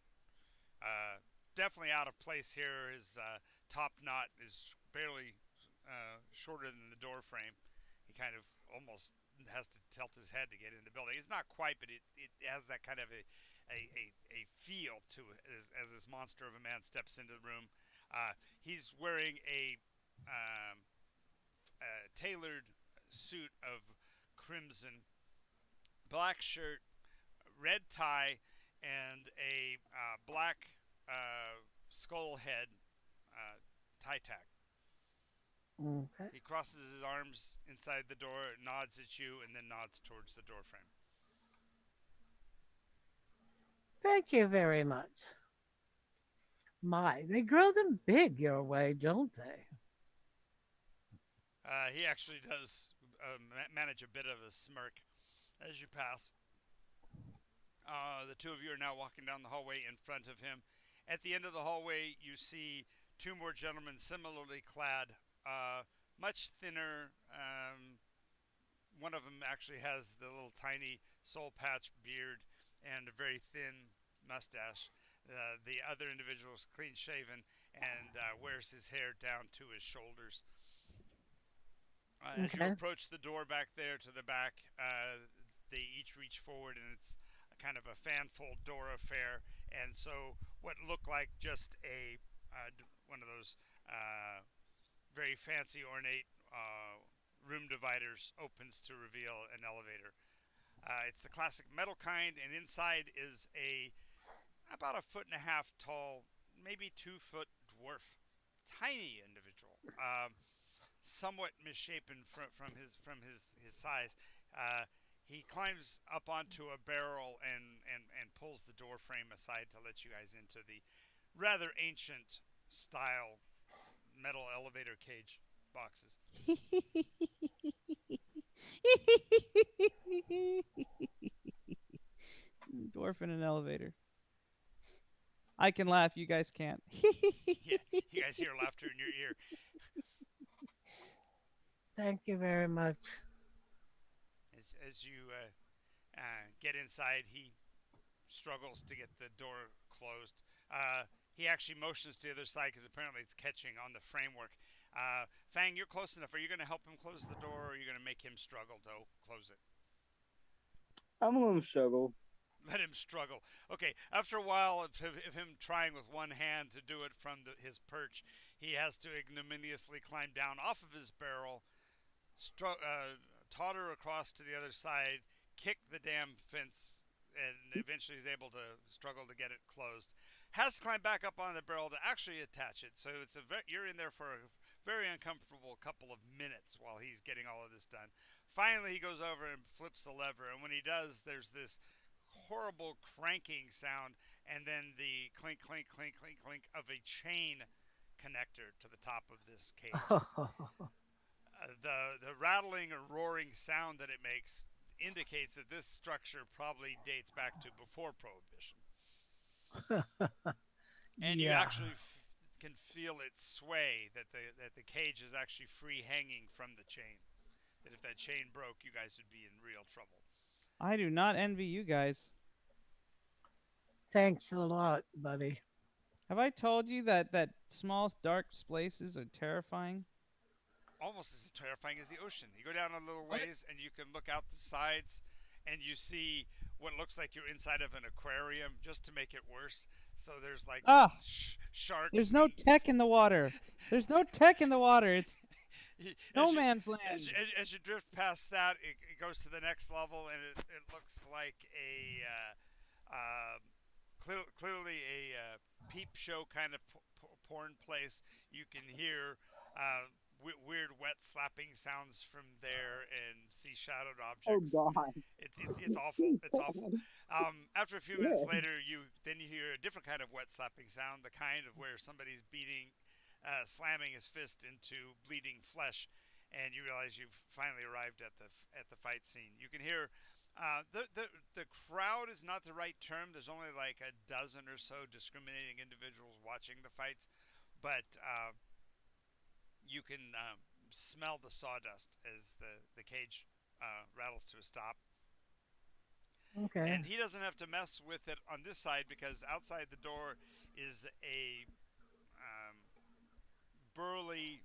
Definitely out of place here. His top knot is barely shorter than the door frame. He kind of almost has to tilt his head to get in the building. It's not quite, but it has that kind of a feel to it as this monster of a man steps into the room. He's wearing a tailored suit of crimson, black shirt, red tie, and a black skull head tie tack. Okay. He crosses his arms inside the door, nods at you, and then nods towards the door frame. Thank you very much. My, they grow them big your way, don't they? He actually does manage a bit of a smirk as you pass. The two of you are now walking down the hallway in front of him. At the end of the hallway, you see two more gentlemen similarly clad, much thinner. One of them actually has the little tiny soul patch beard and a very thin mustache. The other individual is clean shaven and wears his hair down to his shoulders. As you Okay. approach the door back there to the back, they each reach forward, and it's a kind of a fanfold door affair. And so, what looked like just a one of those very fancy, ornate room dividers opens to reveal an elevator. It's the classic metal kind, and inside is a about a foot and a half tall, maybe 2 foot dwarf, tiny individual. Somewhat misshapen from his size. He climbs up onto a barrel and pulls the door frame aside to let you guys into the rather ancient style metal elevator cage boxes. Dwarf in an elevator. I can laugh, you guys can't. Yeah, you guys hear laughter in your ear. Thank you very much. As you get inside, he struggles to get the door closed. He actually motions to the other side because apparently it's catching on the framework. Fang, you're close enough. Are you going to help him close the door, or are you going to make him struggle to close it? I'm going to struggle. Let him struggle. Okay, after a while of him trying with one hand to do it from his perch, he has to ignominiously climb down off of his barrel, totter across to the other side, kick the damn fence, and eventually is able to struggle to get it closed. Has to climb back up on the barrel to actually attach it. So you're in there for a very uncomfortable couple of minutes while he's getting all of this done. Finally, he goes over and flips the lever, and when he does, there's this horrible cranking sound, and then the clink, clink, clink, clink, clink of a chain connector to the top of this cage. The rattling or roaring sound that it makes indicates that this structure probably dates back to before Prohibition. And you Yeah. actually can feel it sway. That the cage is actually free hanging from the chain. That if that chain broke, you guys would be in real trouble. I do not envy you guys. Thanks a lot, buddy. Have I told you that small dark places are terrifying? Almost as terrifying as the ocean. You go down a little ways and you can look out the sides and you see what looks like you're inside of an aquarium just to make it worse. So there's like Ah, sharks. there's no tech in the water. There's no tech in the water. It's no man's land. As you drift past that, it goes to the next level and it looks like clearly a peep show kind of porn place. You can hear weird wet slapping sounds from there and see shadowed Oh objects. God. It's awful. It's awful. After a few minutes Yeah. later, you hear a different kind of wet slapping sound, the kind of where somebody's slamming his fist into bleeding flesh, and you realize you've finally arrived at the fight scene. You can hear. The crowd is not the right term. There's only like a dozen or so discriminating individuals watching the fights, but you can smell the sawdust as the cage rattles to a stop. Okay. And he doesn't have to mess with it on this side because outside the door is a burly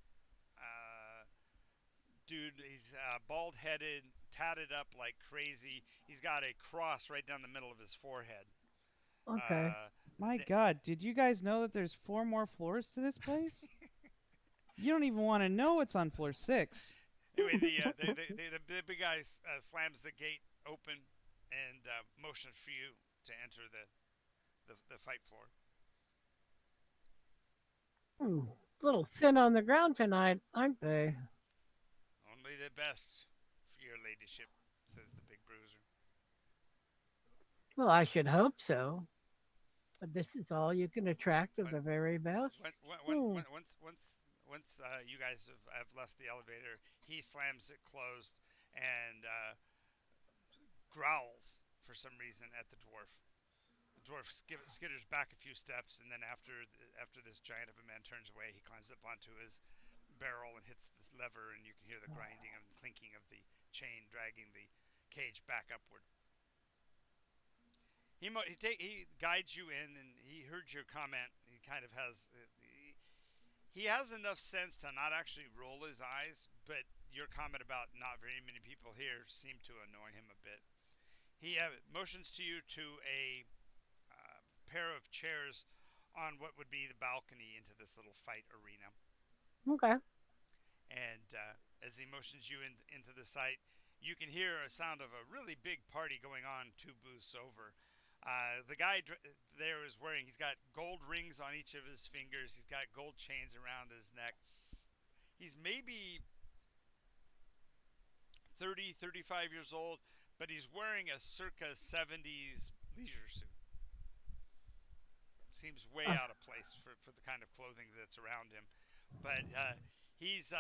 dude. He's bald headed, tatted up like crazy. He's got a cross right down the middle of his forehead. Okay. My God, did you guys know that there's 4 more floors to this place? You don't even want to know what's on floor 6. Anyway, the big guy slams the gate open and motions for you to enter the fight floor. Hmm. A little thin on the ground tonight, aren't they? Only the best for your ladyship, says the big bruiser. Well, I should hope so. But this is all you can attract of When, the very best. Hmm. once you guys have left the elevator, he slams it closed and growls for some reason at the dwarf. The dwarf skitters back a few steps, and then after this giant of a man turns away, he climbs up onto his barrel and hits this lever, and you can hear the grinding and clinking of the chain dragging the cage back upward. He guides you in, and he heard your comment. He kind of has he has enough sense to not actually roll his eyes, but your comment about not very many people here seemed to annoy him a bit. He motions to you to a pair of chairs on what would be the balcony into this little fight arena. Okay. And as he motions you into the site, you can hear a sound of a really big party going on 2 booths over. The guy there is wearing, he's got gold rings on each of his fingers. He's got gold chains around his neck. He's maybe 30, 35 years old, but he's wearing a circa 70s leisure suit. Seems way Uh, out of place for the kind of clothing that's around him. But he's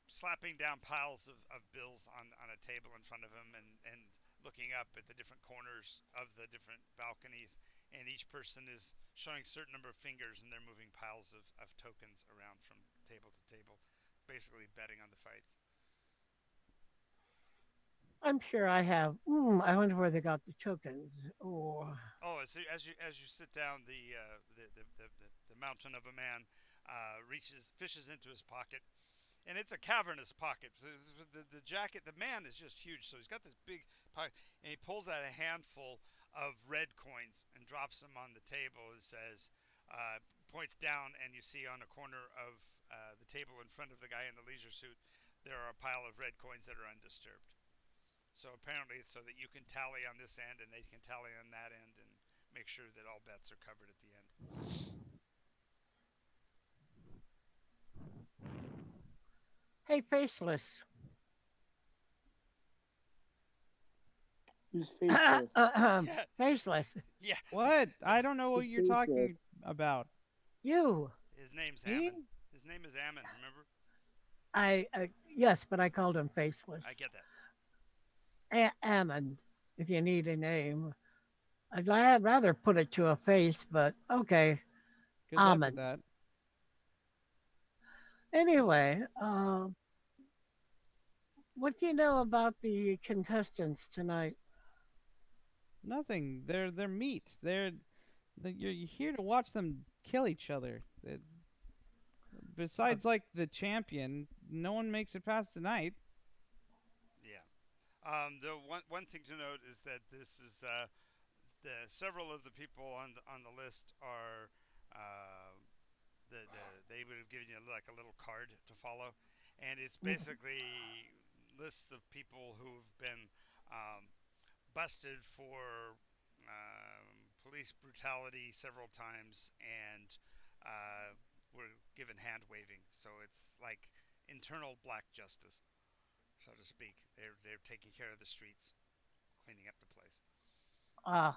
slapping down piles of bills on a table in front of him and looking up at the different corners of the different balconies. And each person is showing a certain number of fingers, and they're moving piles of tokens around from table to table, basically betting on the fights. I'm sure I have. I wonder where they got the tokens. Oh, Oh, as you sit down, the mountain of a man fishes into his pocket, and it's a cavernous pocket. The jacket, the man is just huge, so he's got this big pocket, and he pulls out a handful of red coins and drops them on the table and says, points down, and you see on a corner of the table in front of the guy in the leisure suit, there are a pile of red coins that are undisturbed. So apparently, it's so that you can tally on this end and they can tally on that end and make sure that all bets are covered at the end. hey, faceless. Who's faceless? Yeah, Faceless. yeah. What? The, I don't know what Who's you're faceless? talking about. You. his name's Me? Ammon. His name is Ammon. Remember? Yes, but I called him faceless. I get that. Ammon, if you need a name. I'd rather put it to a face, but okay. Good luck with Ammon. that. Anyway, what do you know about the contestants tonight? Nothing. They're meat. You're here to watch them kill each other. Uh, Besides, like the champion, no one makes it past tonight. Yeah. The one thing to note is that this is several of the people on the list are uh, they would have given you like a little card to follow, and it's mhm. basically lists of people who've been um, busted for police brutality several times and were given hand waving. So it's like internal black justice, so to speak. They're taking care of the streets, cleaning up the place. Uh,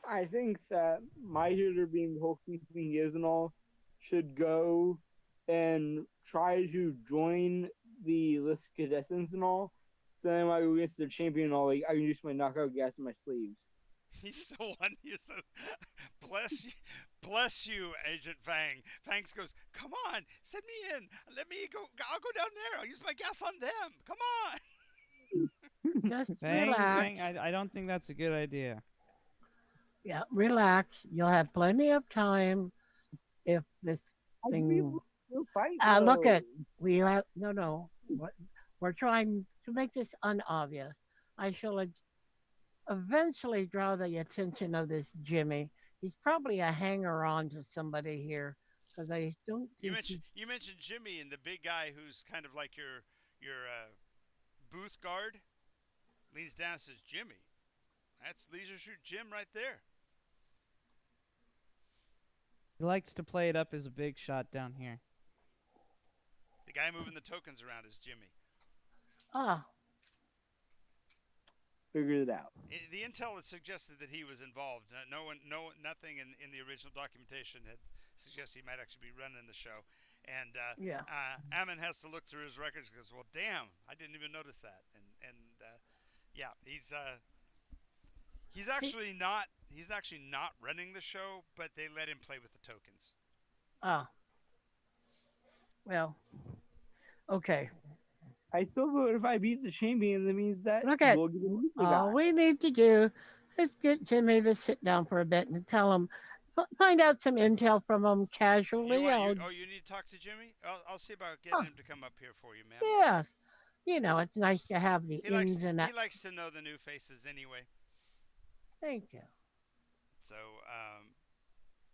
I think that my hitter, being the housekeeping he is and all, should go and try to join the list of contestants and all. So then when I go against the champion and all, like, I can use my knockout gas in my sleeves. He's the one. He's the bless you, Agent Fang. Fangs goes, come on, send me in. Let me go. I'll go down there. I'll use my gas on them. Come on. just Fang, relax. Fang, I don't think that's a good idea. Yeah, relax. You'll have plenty of time if this I can be able thing. to fight Look though. at we have no. We're trying to make this unobvious. I shall eventually draw the attention of this Jimmy. He's probably a hanger on to somebody here. because I don't You think mentioned he's. you mentioned Jimmy and the big guy who's kind of like your booth guard leans down and says, "Jimmy, that's Leisure Shoot Jim right there." He likes to play it up as a big shot down here. The guy moving the tokens around is Jimmy. Ah, Figured it out. The intel had suggested that he was involved. No one, nothing in the original documentation had suggested he might actually be running the show. And yeah. Ammon has to look through his records and goes, "Well, damn, I didn't even notice that." And yeah, He, he's actually not running the show, but they let him play with the tokens. ah, well, okay. I still vote if I beat the champion, that means that Look at we'll get a new all guy. we need to do is get Jimmy to sit down for a bit and tell him, find out some intel from him You casually. want I'll, you need to talk to Jimmy. I'll see about getting oh, him to come up here for you, ma'am. yes. It's nice to have the ins and He outs. likes to know the new faces anyway. Thank you. So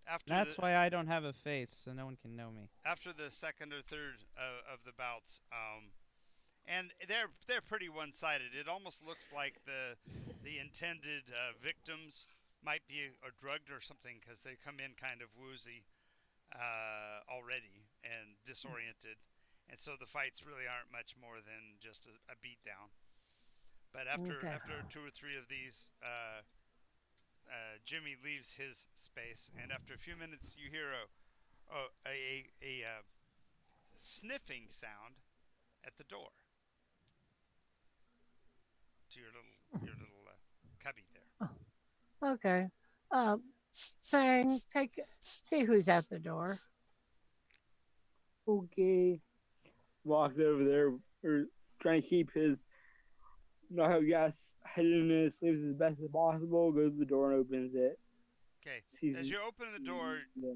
after the That's why I don't have a face, so no one can know me. after the second or third of the bouts, and they're pretty one-sided. It almost looks like the intended victims might be drugged or something because they come in kind of woozy already and disoriented, and so the fights really aren't much more than just a beatdown. But Okay. after two or three of these, Jimmy leaves his space, and after a few minutes, you hear a sniffing sound at the door to your little cubby there. Okay. Uh, Fang, see who's at the door. Okay. Walks over there, or trying to keep his, yes, hidden in his sleeves as best as possible. Goes to the door and opens it. Okay, Sees as you open the door, yeah.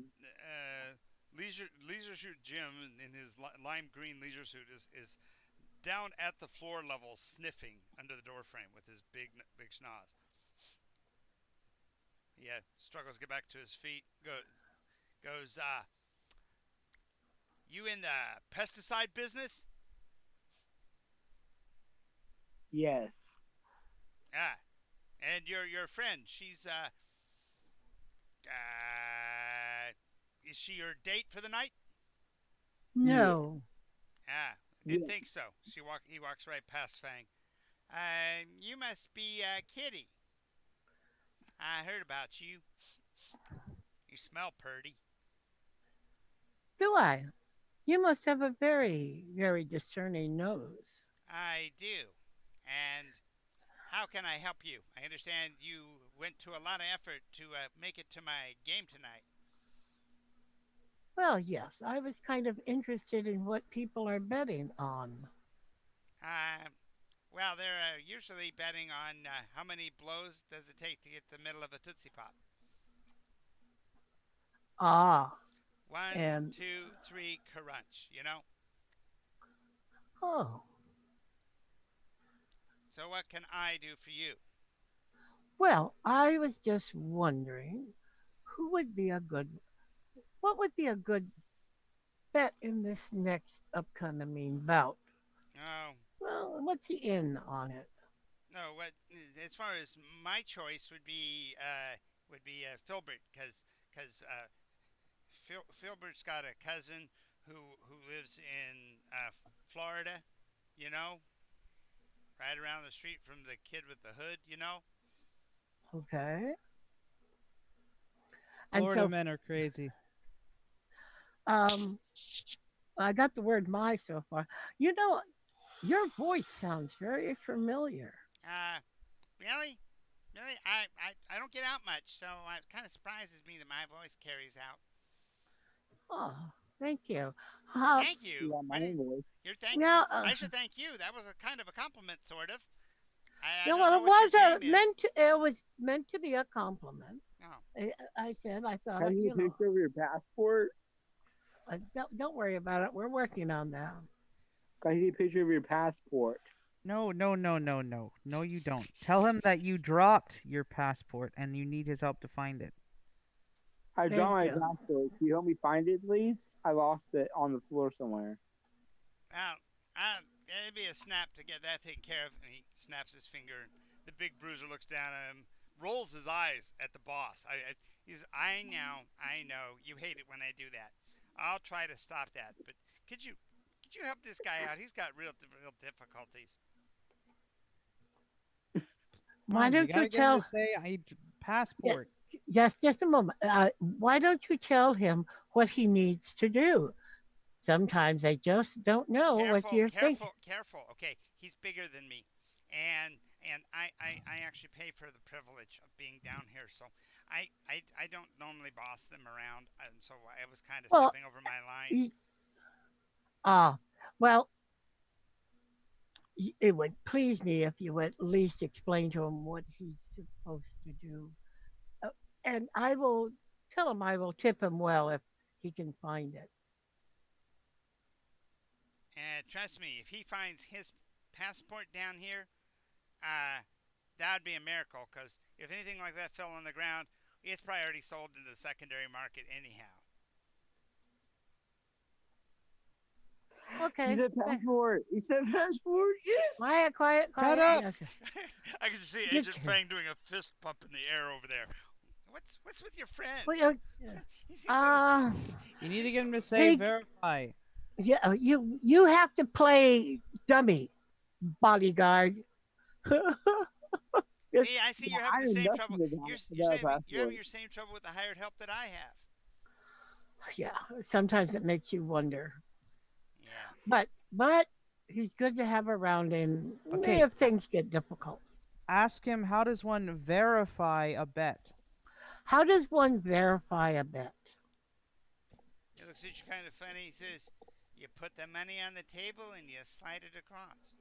Leisure Suit Jim in his lime green leisure suit is down at the floor level, sniffing under the door frame with his big schnoz. He struggles to get back to his feet. Goes, you in the pesticide business? Yes. Ah, and your friend, she's is she your date for the night? Yeah. No. Ah, didn't think Yes. so. He walks right past Fang. You must be Kitty. I heard about you. You smell purty. Do I? You must have a very, very discerning nose. I do. And how can I help you? I understand you went to a lot of effort to make it to my game tonight. Well, yes, I was kind of interested in what people are betting on. Uh, well, they're usually betting on how many blows does it take to get to the middle of a Tootsie Pop. Ah, One, and two, three, crunch, you know? oh, So what can I do for you? well, I was just wondering who would be a good, what would be a good bet in this next upcoming bout? Oh, Well, what's the in on it? no, what as far as my choice would be Filbert because Filbert's got a cousin who lives in Florida, you know, right around the street from the kid with the hood, you know. Okay. And Florida so, men are crazy. um, I got the word my so far. You know, your voice sounds very familiar. Uh, really? Really? I don't get out much, so it kind of surprises me that my voice carries out. Oh, thank you. Uh, Thank you. Yeah, my own voice. You're thank you. yeah, I should thank you. That was a kind of a compliment, sort of. I yeah, don't well, know what your game is. it was meant to be a compliment. Oh, I said I thought Have you a picture of your passport? don't worry about it. We're working on that. Can I see a picture of your passport? No, no, no, no, no. No, you don't. Tell him that you dropped your passport and you need his help to find it. I Thank dropped my you. passport. Can you help me find it, please? I lost it on the floor somewhere. Well, it'd be a snap to get that taken care of. And he snaps his finger. And the big bruiser looks down at him, rolls his eyes at the boss. I know, you hate it when I do that. I'll try to stop that. But could you, could you help this guy out? He's got real difficulties. Come Why on, you don't you gotta get him to tell? say Yeah, passport. just a moment. Why don't you tell him what he needs to do? Sometimes they just don't know what Careful, you're thinking. careful, careful. Okay, he's bigger than me, and I actually pay for the privilege of being down here. So I don't normally boss them around, and so I was kind of Well, stepping over my line. y- uh, well, it would please me if you would at least explain to him what he's supposed to do. Uh, and I will tell him I will tip him well if he can find it. And trust me, if he finds his passport down here, uh, that would be a miracle. Because if anything like that fell on the ground, it's probably already sold into the secondary market anyhow. He Okay. said passport. He said passport. Yes. Quiet, quiet, Shut quiet. up! Yes. I can see You Agent can. Fang doing a fist pump in the air over there. What's with your friend? Well, He seems uh, he You need to seems get him to say he, verify. yeah, you have to play dummy bodyguard. Yes. See, I see Yeah, you're having I the am same nothing trouble. You're without a saying you're having passport. your same trouble with the hired help that I have. Yeah, sometimes it makes you wonder. Yeah. But he's good to have around him Okay, if things get difficult. ask him how does one verify a bet? How does one verify a bet? He looks at you kind of funny. He says, "You put the money on the table and you slide it across."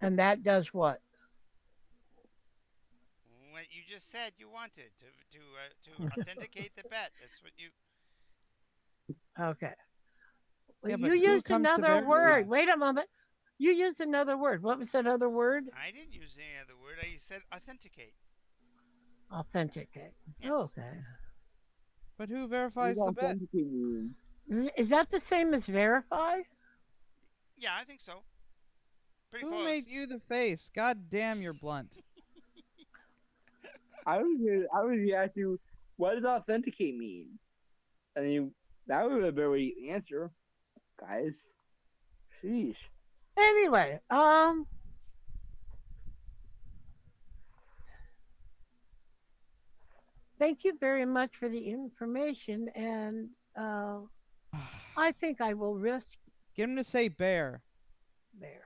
And that does what? What you just said you wanted to authenticate the bet. That's what you. Okay. Well, Yeah, you but who used comes to another verify? word. Wait a moment. You used another word. What was that other word? I didn't use any other word. I said authenticate. Authenticate. Yes. Okay. But who What does verifies the bet? authenticate mean? Is that the same as verify? Yeah, I think so. Pretty Who close. made you the face? God damn, you're blunt. I was gonna ask you, what does authenticate mean? And you, that would have been a better way to answer, guys. Sheesh. Anyway, thank you very much for the information, and I think I will risk Get him to say bear. there.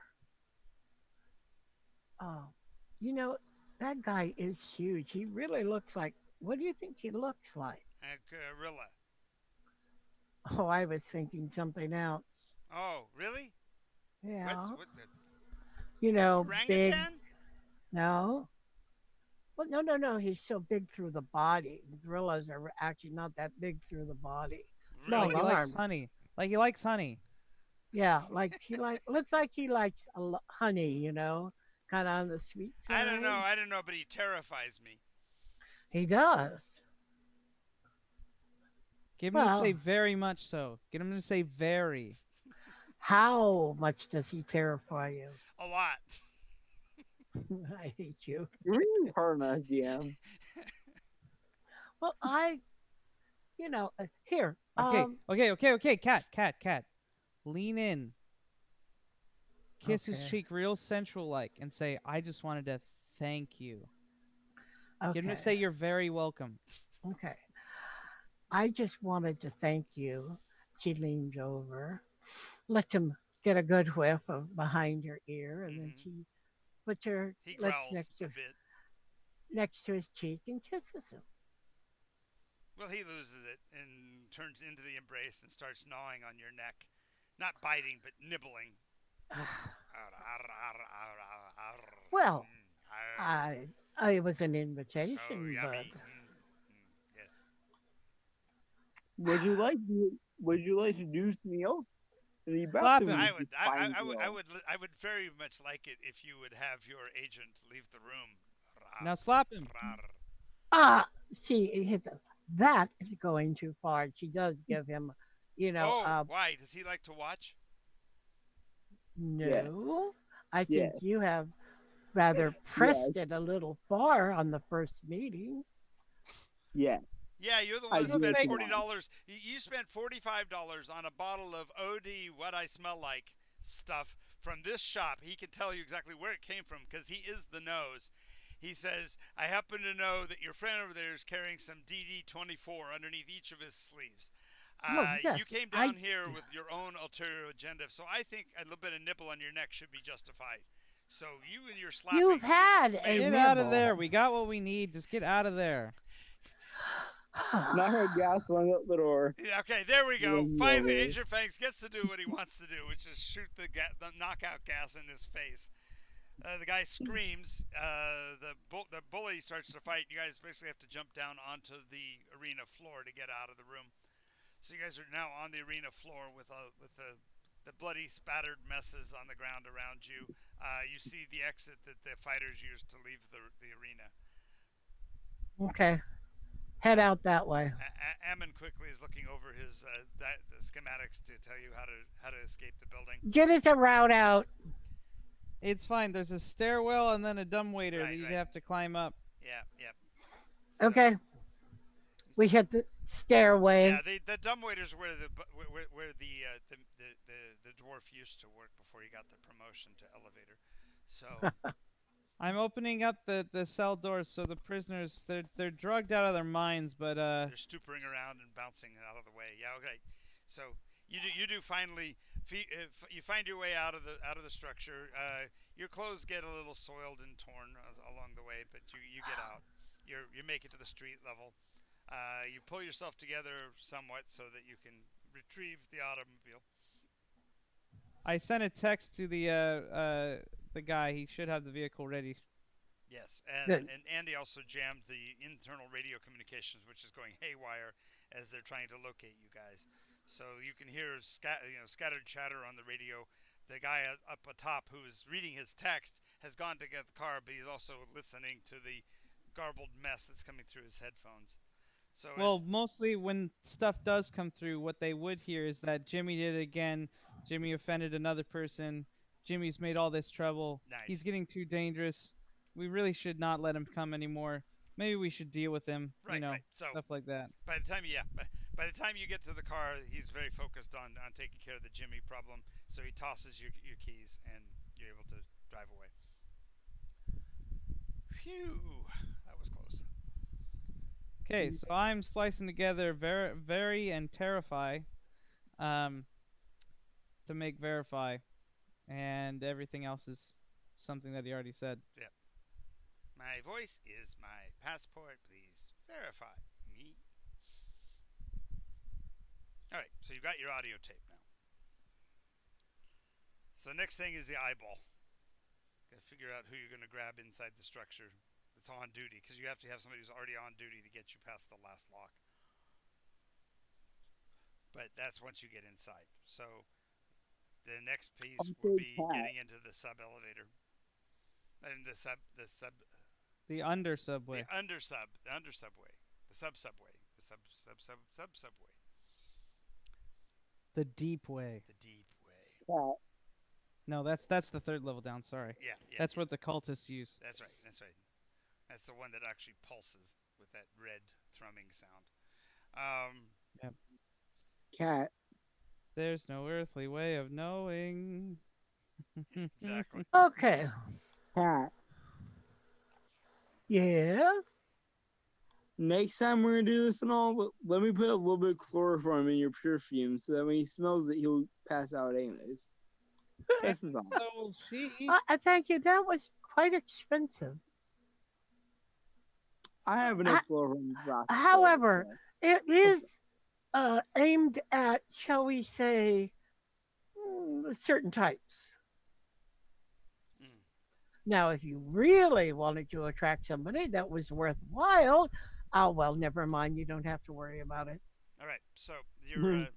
Oh, you know, that guy is huge. He really looks like. What do you think he looks like? A gorilla. Oh, I was thinking something else. Oh, really? What's Yeah, what the you know, big. orangutan? No. Well, no, no, no. He's so big through the body. Gorillas are actually not that big through the body. Like Small Really? he likes arms. honey. Like he likes honey. Yeah, like he looks like he likes honey. Kind of on the sweet I don't know. side. I don't know, but he terrifies me. He does. Get him to say Well, very much so. Get him to say very. how much does he terrify you? A lot. I hate you. You're really hard on us, DM. Well, here. Okay, okay. Cat. Lean in. Kiss his Okay. cheek real sensual like and say, I just wanted to thank you. Get him to Okay. say you're very welcome. Okay. I just wanted to thank you. She leans over, lets him get a good whiff of behind your ear, and then Hmm. she puts her He lips growls a bit. next to his cheek and kisses him. Well, he loses it and turns into the embrace and starts gnawing on your neck. Not biting, but nibbling. Well, Arr. I was an So invitation, but yummy. Yes. Would you like to do something else in the Slap bathroom? him. I would, Fine girl. I would very much like it if you would have your agent leave the room. Now slap him. ah, she hits him. that is going too far. She does give him, you know, Oh, why? Does he like to watch? Yeah. no. I think Yeah. you have rather pressed Yes. it a little far on the first meeting. Yeah. Yeah, you're the one I that The do spent like to fake $40. watch. You spent $45 on a bottle of OD What I Smell Like stuff from this shop. He can tell you exactly where it came from because he is the nose. He says, I happen to know that your friend over there is carrying some DD24 underneath each of his sleeves. Oh yes, You came I. down here with your own ulterior agenda, so I think a little bit of nipple on your neck should be justified. So you and your You've slapping had may a have Get out crossed. of nibble. there. We got what we need. Just get out of there. Not her gasoline up the door. Yeah, okay, there we go. When he Finally, over. Agent Fangs gets to do what he wants to do, which is shoot the knockout gas in his face. The guy screams. The bully starts to fight. You guys basically have to jump down onto the arena floor to get out of the room. So you guys are now on the arena floor with the bloody, spattered messes on the ground around you. You see the exit that the fighters used to leave the arena. Okay, head out that way. Ammon quickly is looking over his the schematics to tell you how to escape the building. Get us a route out. It's fine. There's a stairwell and then a dumbwaiter that Right, you'd right. have to climb up. Yeah, yep. So, Okay, we hit the stairway. yeah, the dumbwaiters where the dwarf used to work before he got the promotion to elevator. So I'm opening up the cell doors so the prisoners they're drugged out of their minds, but they're stooping around and bouncing out of the way. Yeah, okay. So you do finally you find your way out of the structure. Your clothes get a little soiled and torn along the way, but you get out. You make it to the street level. You pull yourself together somewhat so that you can retrieve the automobile. I sent a text to the guy. He should have the vehicle ready. Yes, and, Good. and Andy also jammed the internal radio communications, which is going haywire as they're trying to locate you guys. So you can hear scattered chatter on the radio. The guy up atop who is reading his text has gone to get the car, but he's also listening to the garbled mess that's coming through his headphones. So Well, mostly when stuff does come through, what they would hear is that Jimmy did it again. Jimmy offended another person. Jimmy's made all this trouble. He's nice. getting too dangerous. We really should not let him come anymore. Maybe we should deal with him. Right, right. So Stuff like that. by the time you get to the car, he's very focused on taking care of the Jimmy problem. So he tosses your keys, and you're able to drive away. Phew, that was close. Okay, so I'm splicing together very and terrify, um, to make verify, and everything else is something that he already said. Yep. My voice is my passport. Please verify me. All right, so you've got your audio tape now. So next thing is the eyeball. Got to figure out who you're going to grab inside the structure that's on duty, because you have to have somebody who's already on duty to get you past the last lock. But that's once you get inside. So the next piece will Also, be Cat. getting into the sub elevator, and The under subway. the under subway, the subway, the subway, The deep way. the deep way. Cat. No, that's the third level down. Sorry. Yeah, yeah. That's yeah. what the cultists use. That's right. That's right. That's the one that actually pulses with that red thrumming sound. Yep. Cat. There's no earthly way of knowing. Exactly. Okay. Cat. Yeah. Next time we're gonna do this and all, let me put a little bit of chloroform in your perfume so that when he smells it, he'll pass out anyways. This is all. So will she. I thank you. That was quite expensive. I have enough chloroform to last. However, it is aimed at, shall we say, certain types. Mm. Now, if you really wanted to attract somebody that was worthwhile, oh well, never mind. You don't have to worry about it. All right. So you're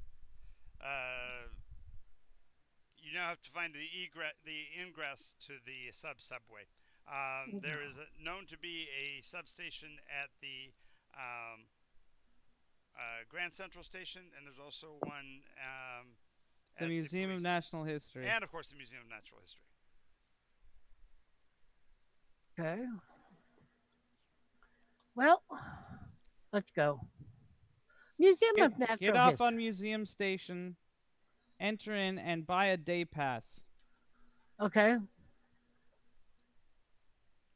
you now have to find the ingress to the subway. There is known to be a substation at the Grand Central Station, and there's also one The at the Museum of police, National History. and of course the Museum of Natural History. Okay. Well, let's go. Museum of Get Natural off History. on Museum Station, enter in, and buy a day pass. Okay.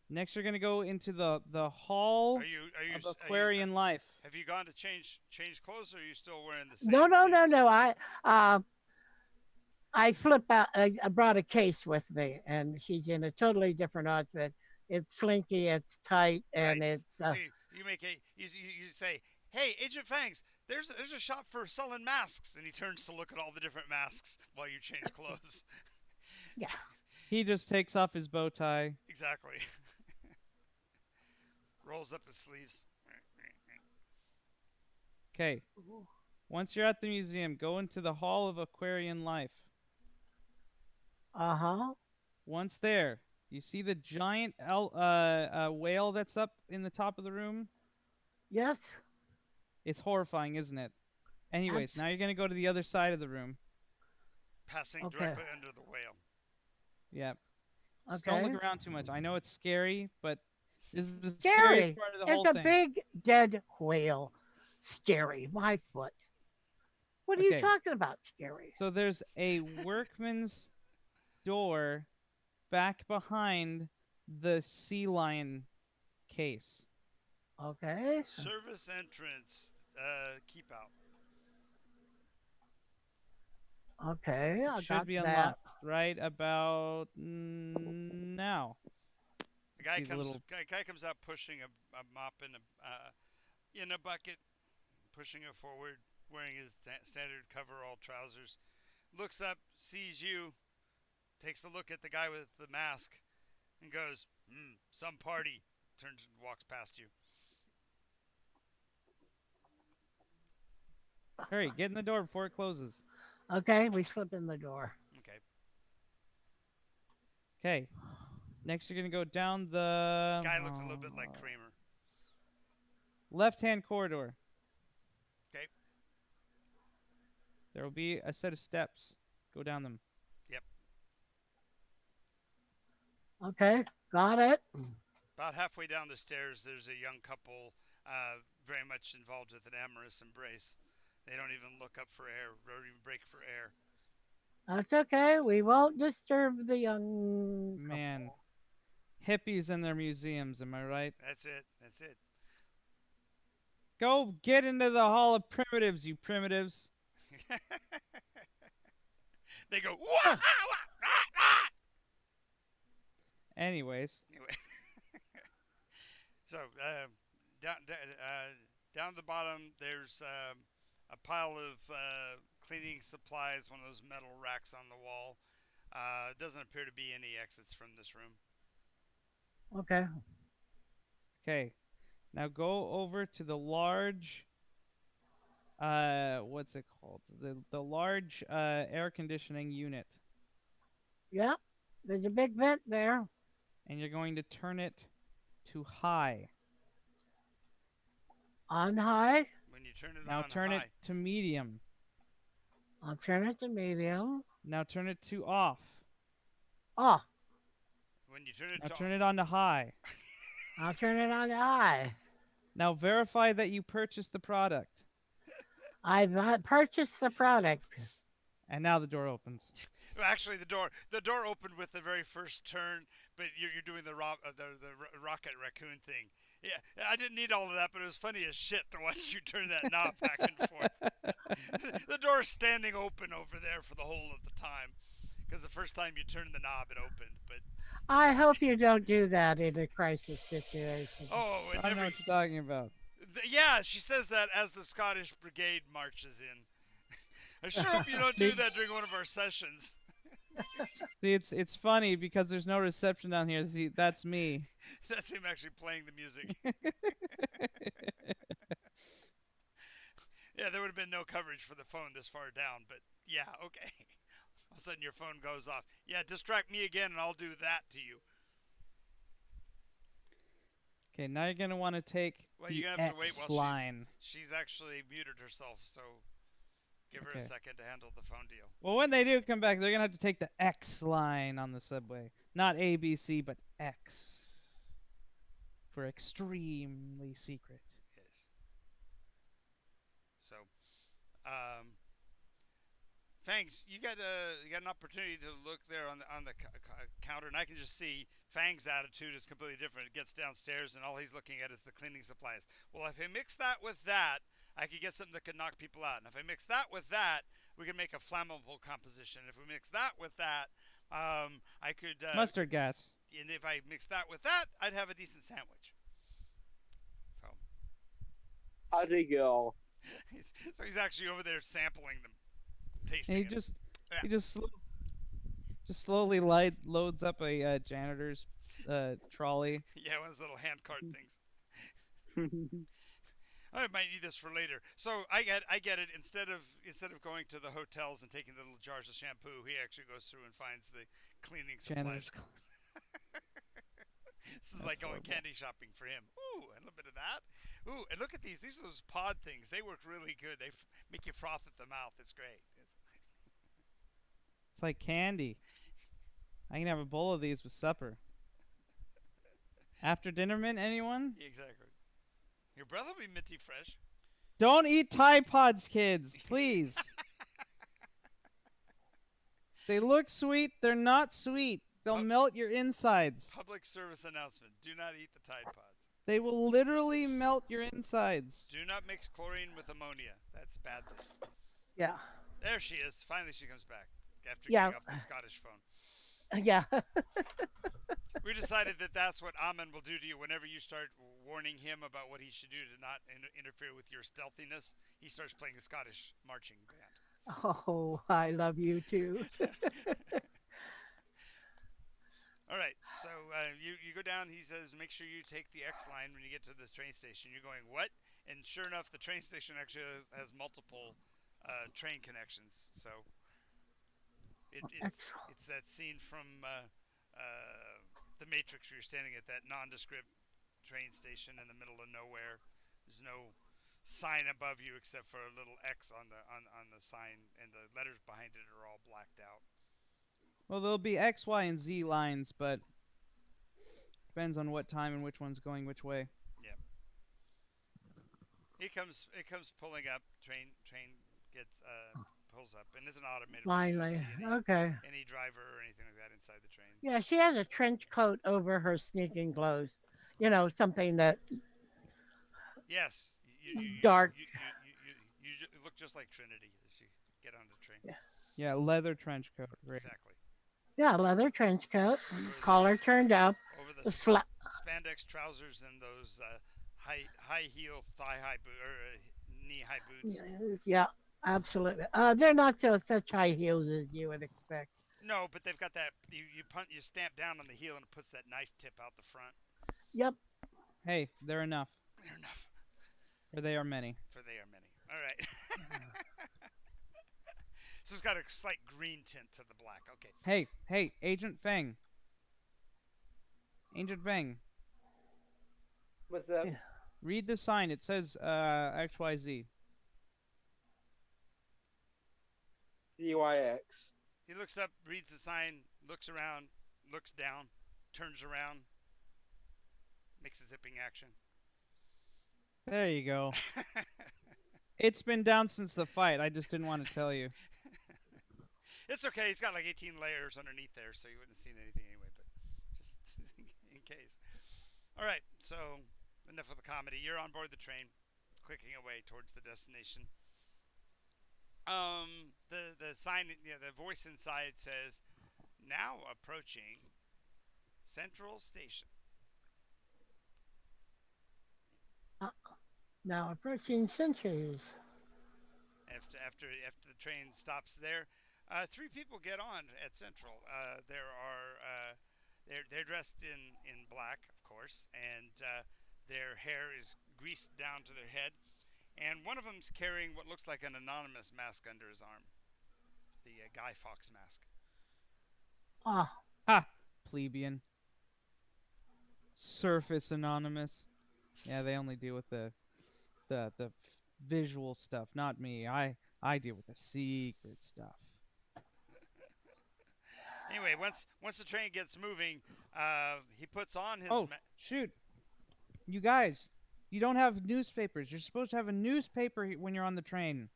Next, you're gonna go into the Hall Are you of Aquarian Life. have you gone to change clothes, or are you still wearing the same? No, no, no, things? no. I flip out. I brought a case with me, and she's in a totally different outfit. It's slinky, it's tight, and Right. it's See, you make a you say, "Hey, Agent Fangs, there's a shop for selling masks," and he turns to look at all the different masks while you change clothes. yeah. He just takes off his bow tie. Exactly. Rolls up his sleeves. Okay. Once you're at the museum, go into the Hall of Aquarian Life. Uh-huh. Once there, you see the giant whale that's up in the top of the room? Yes. It's horrifying, isn't it? Anyways, Abs- now you're going to go to the other side of the room. Passing Okay. directly under the whale. Yep. Just Okay. don't look around too much. I know it's scary, but this is the Scary. scariest part of the There's whole a thing. big dead whale. Scary. My foot. What are you Okay. talking about, scary? So there's a workman's door back behind the sea lion case. Okay. Service entrance. Keep out. Okay. I It got should be that. unlocked right about now. The guy See the comes. little- Guy comes out pushing a mop in a bucket, pushing it forward, wearing his standard coverall trousers. Looks up, sees you, takes a look at the guy with the mask, and goes, "Some party." Turns and walks past you. Hurry, get in the door before it closes. Okay, we slip in the door. Okay. Okay. Next, you're going to go down the Guy looked a little bit like Kramer. left-hand corridor. Okay. There will be a set of steps. Go down them. Yep. Okay, got it. About halfway down the stairs, there's a young couple, very much involved with an amorous embrace. They don't even look up for air, or even break for air. That's okay. We won't disturb the young Man. couple. Hippies in their museums, am I right? That's it. That's it. Go get into the Hall of Primitives, you primitives. They go, "Wah, ah, wah, ah, ah." Anyways, Anyway, so down at the bottom, there's a pile of cleaning supplies, one of those metal racks on the wall. Doesn't appear to be any exits from this room. Okay. okay. Now go over to the large what's it called? The large air conditioning unit. Yep. There's a big vent there. And you're going to turn it to high. On high. When you turn it Now on turn high, it to medium. I'll turn it to medium. Now turn it to off. Oh, when you turn it Now to turn it on to high. I'll turn it on to high. Now verify that you purchased the product. I've purchased the product. And now the door opens. Well, actually, the door opened with the very first turn, but you're doing the rocket raccoon thing. Yeah, I didn't need all of that, but it was funny as shit to watch you turn that knob back and forth. The door's standing open over there for the whole of the time, because the first time you turned the knob, it opened. But I hope you don't do that in a crisis situation. oh, I don't know what you're talking about. Yeah, she says that as the Scottish Brigade marches in. I sure hope you don't do that during one of our sessions. See, it's funny because there's no reception down here. See, that's me. That's him actually playing the music. Yeah, there would have been no coverage for the phone this far down, but yeah, okay. All of a sudden your phone goes off. Yeah, distract me again and I'll do that to you. Okay, now you're gonna want to take Well, The you're gonna have to wait X while line. she's actually muted herself. So give her a Okay. second to handle the phone deal. Well, when they do come back, they're gonna have to take the X line on the subway, not A, B, C, but X for extremely secret. Yes. So, um, Fangs, you got an opportunity to look there on the counter, and I can just see Fang's attitude is completely different. It gets downstairs, and all he's looking at is the cleaning supplies. Well, if I mix that with that, I could get something that could knock people out. And if I mix that with that, we can make a flammable composition. If we mix that with that, I could. Mustard gas. And if I mix that with that, I'd have a decent sandwich. So, How'd they go? so he's actually over there sampling them, And tasting he it. just Yeah. he just slowly loads up a janitor's trolley. Yeah, one of those little hand cart things. I might need this for later. So I get it. Instead of going to the hotels and taking the little jars of shampoo, he actually goes through and finds the cleaning supplies. Janitor's This is That's like going horrible. candy shopping for him. Ooh, and a little bit of that. Ooh, and look at these. These are those pod things. They work really good. They make you froth at the mouth. It's great. It's like candy. I can have a bowl of these with supper. After dinner mint, anyone? Yeah, exactly. Your breath will be minty fresh. Don't eat Tide Pods, kids, please. They look sweet. They're not sweet. They'll melt your insides. Public service announcement: do not eat the Tide Pods. They will literally melt your insides. Do not mix chlorine with ammonia. That's a bad thing. Yeah. There she is. Finally, she comes back after Yeah. getting off the Scottish phone. Yeah. We decided that that's what Amen will do to you whenever you start warning him about what he should do to not interfere with your stealthiness. He starts playing the Scottish marching band. Oh, I love you too. All right, so you go down. He says, make sure you take the X line when you get to the train station. You're going, what? And sure enough, the train station actually has multiple train connections. So it's that scene from The Matrix where you're standing at that nondescript train station in the middle of nowhere. There's no sign above you except for a little X on the sign, and the letters behind it are all blacked out. Well, there'll be X, Y, and Z lines, but depends on what time and which one's going which way. Yep. It comes pulling up. Train gets pulls up, and it's an automated. Finally. Okay. Any driver or anything like that inside the train. Yeah, she has a trench coat over her sneaking clothes. You know, something that Yes. Dark. You look just like Trinity as you get on the train. Yeah. Yeah, leather trench coat. Right. Exactly. yeah, leather trench coat, collar turned up, Over the the spandex trousers and those high heel thigh high boot or knee high boots. Yeah, absolutely. They're not such high heels as you would expect. No, but they've got that you stamp down on the heel and it puts that knife tip out the front. Yep. Hey, they're enough. They're enough. For they are many. For they are many. All right. So it's got a slight green tint to the black. Okay. Hey, Agent Feng. Agent Feng. What's up? Yeah. Read the sign. It says XYZ. DYX. He looks up, reads the sign, looks around, looks down, turns around, makes a zipping action. There you go. It's been down since the fight. I just didn't want to tell you. It's okay. He's got like 18 layers underneath there, so you wouldn't have seen anything anyway, but just in case. All right, so enough of the comedy. You're on board the train, clicking away towards the destination. The sign, the voice inside says, "Now approaching Central Station." Now approaching Centuries. After the train stops there, three people get on at Central. There are they're dressed in black, of course, and their hair is greased down to their head. And one of them's carrying what looks like an anonymous mask under his arm. The Guy Fawkes mask. Ah, Ha! Plebeian. Surface Anonymous. Yeah, they only deal with the visual stuff, not me. I deal with the secret stuff. Anyway, once the train gets moving, he puts on his. Oh, shoot. You guys, you don't have newspapers. You're supposed to have a newspaper when you're on the train.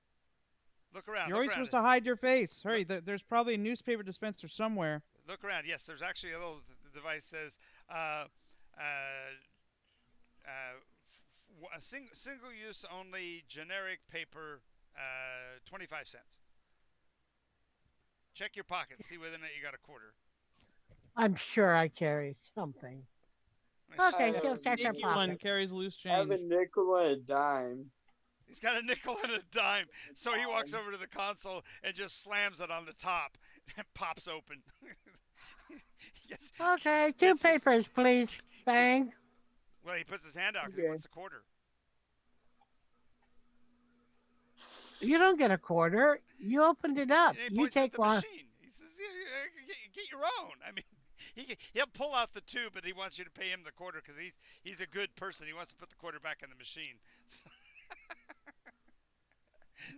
Look around. You're Look always around. supposed to hide your face. Look, Hurry, there's probably a newspaper dispenser somewhere. look around. Yes, there's actually a little device says uh, uh, a single use only generic paper, 25 cents. Check your pockets, see whether or not you got a quarter. I'm sure I carry something. Let me Okay, see. she'll check her Sneaky one pocket. carries loose I have a change. nickel and a dime. He's got a nickel and a dime, so he walks over to the console and just slams it on the top. It pops open. Gets- Okay, two gets his- papers, please, Fang. well, he puts his hand out because he Okay. wants a quarter. You don't get a quarter. You opened it up. And he You points at take the one. machine. He says, Get your own." I mean, he'll pull out the two, but he wants you to pay him the quarter because he's a good person. He wants to put the quarter back in the machine.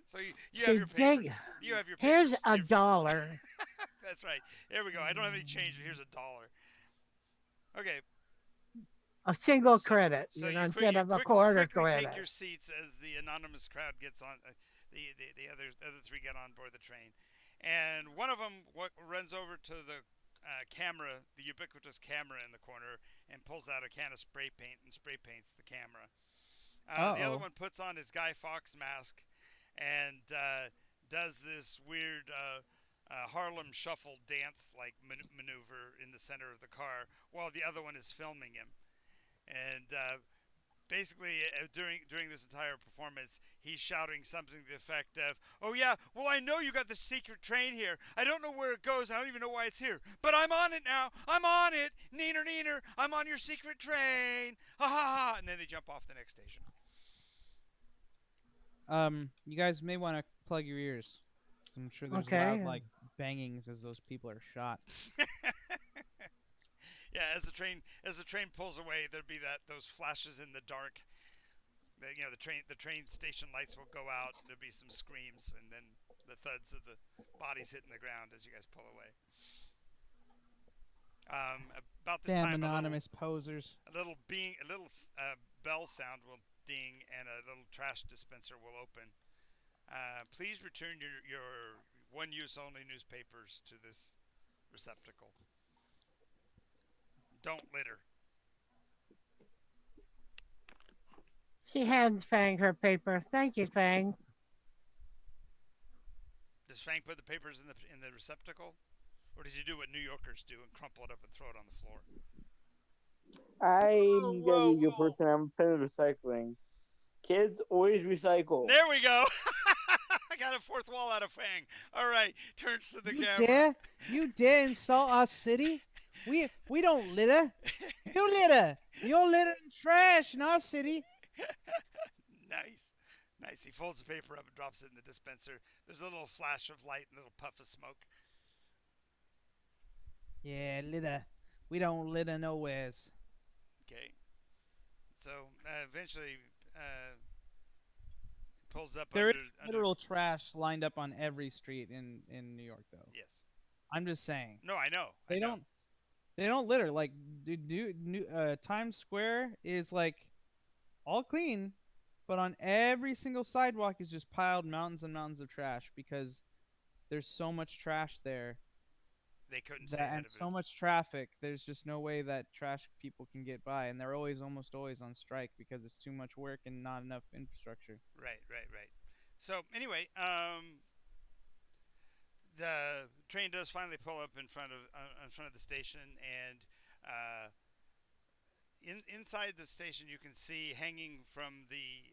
So you have See, your papers. Jake, You have your here's papers. a Your- dollar. That's right. There we go. I don't have any change, but here's a dollar. Okay. A single So- credit, So you know, you instead you of a quarter quickly credit. take your seats as the anonymous crowd gets on. The other three get on board the train, and one of them runs over to the camera, the ubiquitous camera in the corner, and pulls out a can of spray paint and spray paints the camera. The other Uh-oh. one puts on his Guy Fawkes mask and does this weird Harlem Shuffle dance like maneuver in the center of the car while the other one is filming him. And basically, during this entire performance, he's shouting something to the effect of, "Oh yeah, well I know you got the secret train here. I don't know where it goes. I don't even know why it's here. But I'm on it now. I'm on it. Neener neener. I'm on your secret train. Ha ha ha!" And then they jump off the next station. You guys may want to plug your ears. 'Cause I'm sure there's Okay. loud like bangings as those people are shot. Yeah, as the train pulls away, there'll be those flashes in the dark. The train station lights will go out. There'll be some screams, and then the thuds of the bodies hitting the ground as you guys pull away. About this Damn time, anonymous posers. a little bell sound will ding, and a little trash dispenser will open. Please return your one-use only newspapers to this receptacle. Don't litter. She hands Fang her paper. Thank you, Fang. Does Frank put the papers in the receptacle, or does he do what New Yorkers do and crumple it up and throw it on the floor? I'm Whoa, gonna be a good whoa. person. I'm a fan of recycling. Kids always recycle. There we go. I got a fourth wall out of Fang. All right, turns to the You camera. dare? You dare insult our city? We don't litter. You litter. You're littering trash in our city. Nice. Nice. He folds the paper up and drops it in the dispenser. There's a little flash of light and a little puff of smoke. Yeah, litter. We don't litter nowheres. Okay. So eventually, pulls up There is under. literal trash lined up on every street in New York, though. Yes. I'm just saying. No, I know. I They know. don't. They don't litter. Like, Times Square is like all clean, but on every single sidewalk is just piled mountains and mountains of trash because there's so much trash there They couldn't stay ahead and of so it. much traffic. There's just no way that trash people can get by, and they're almost always on strike because it's too much work and not enough infrastructure. Right. So anyway, the train does finally pull up in front of the station, and inside the station you can see hanging from the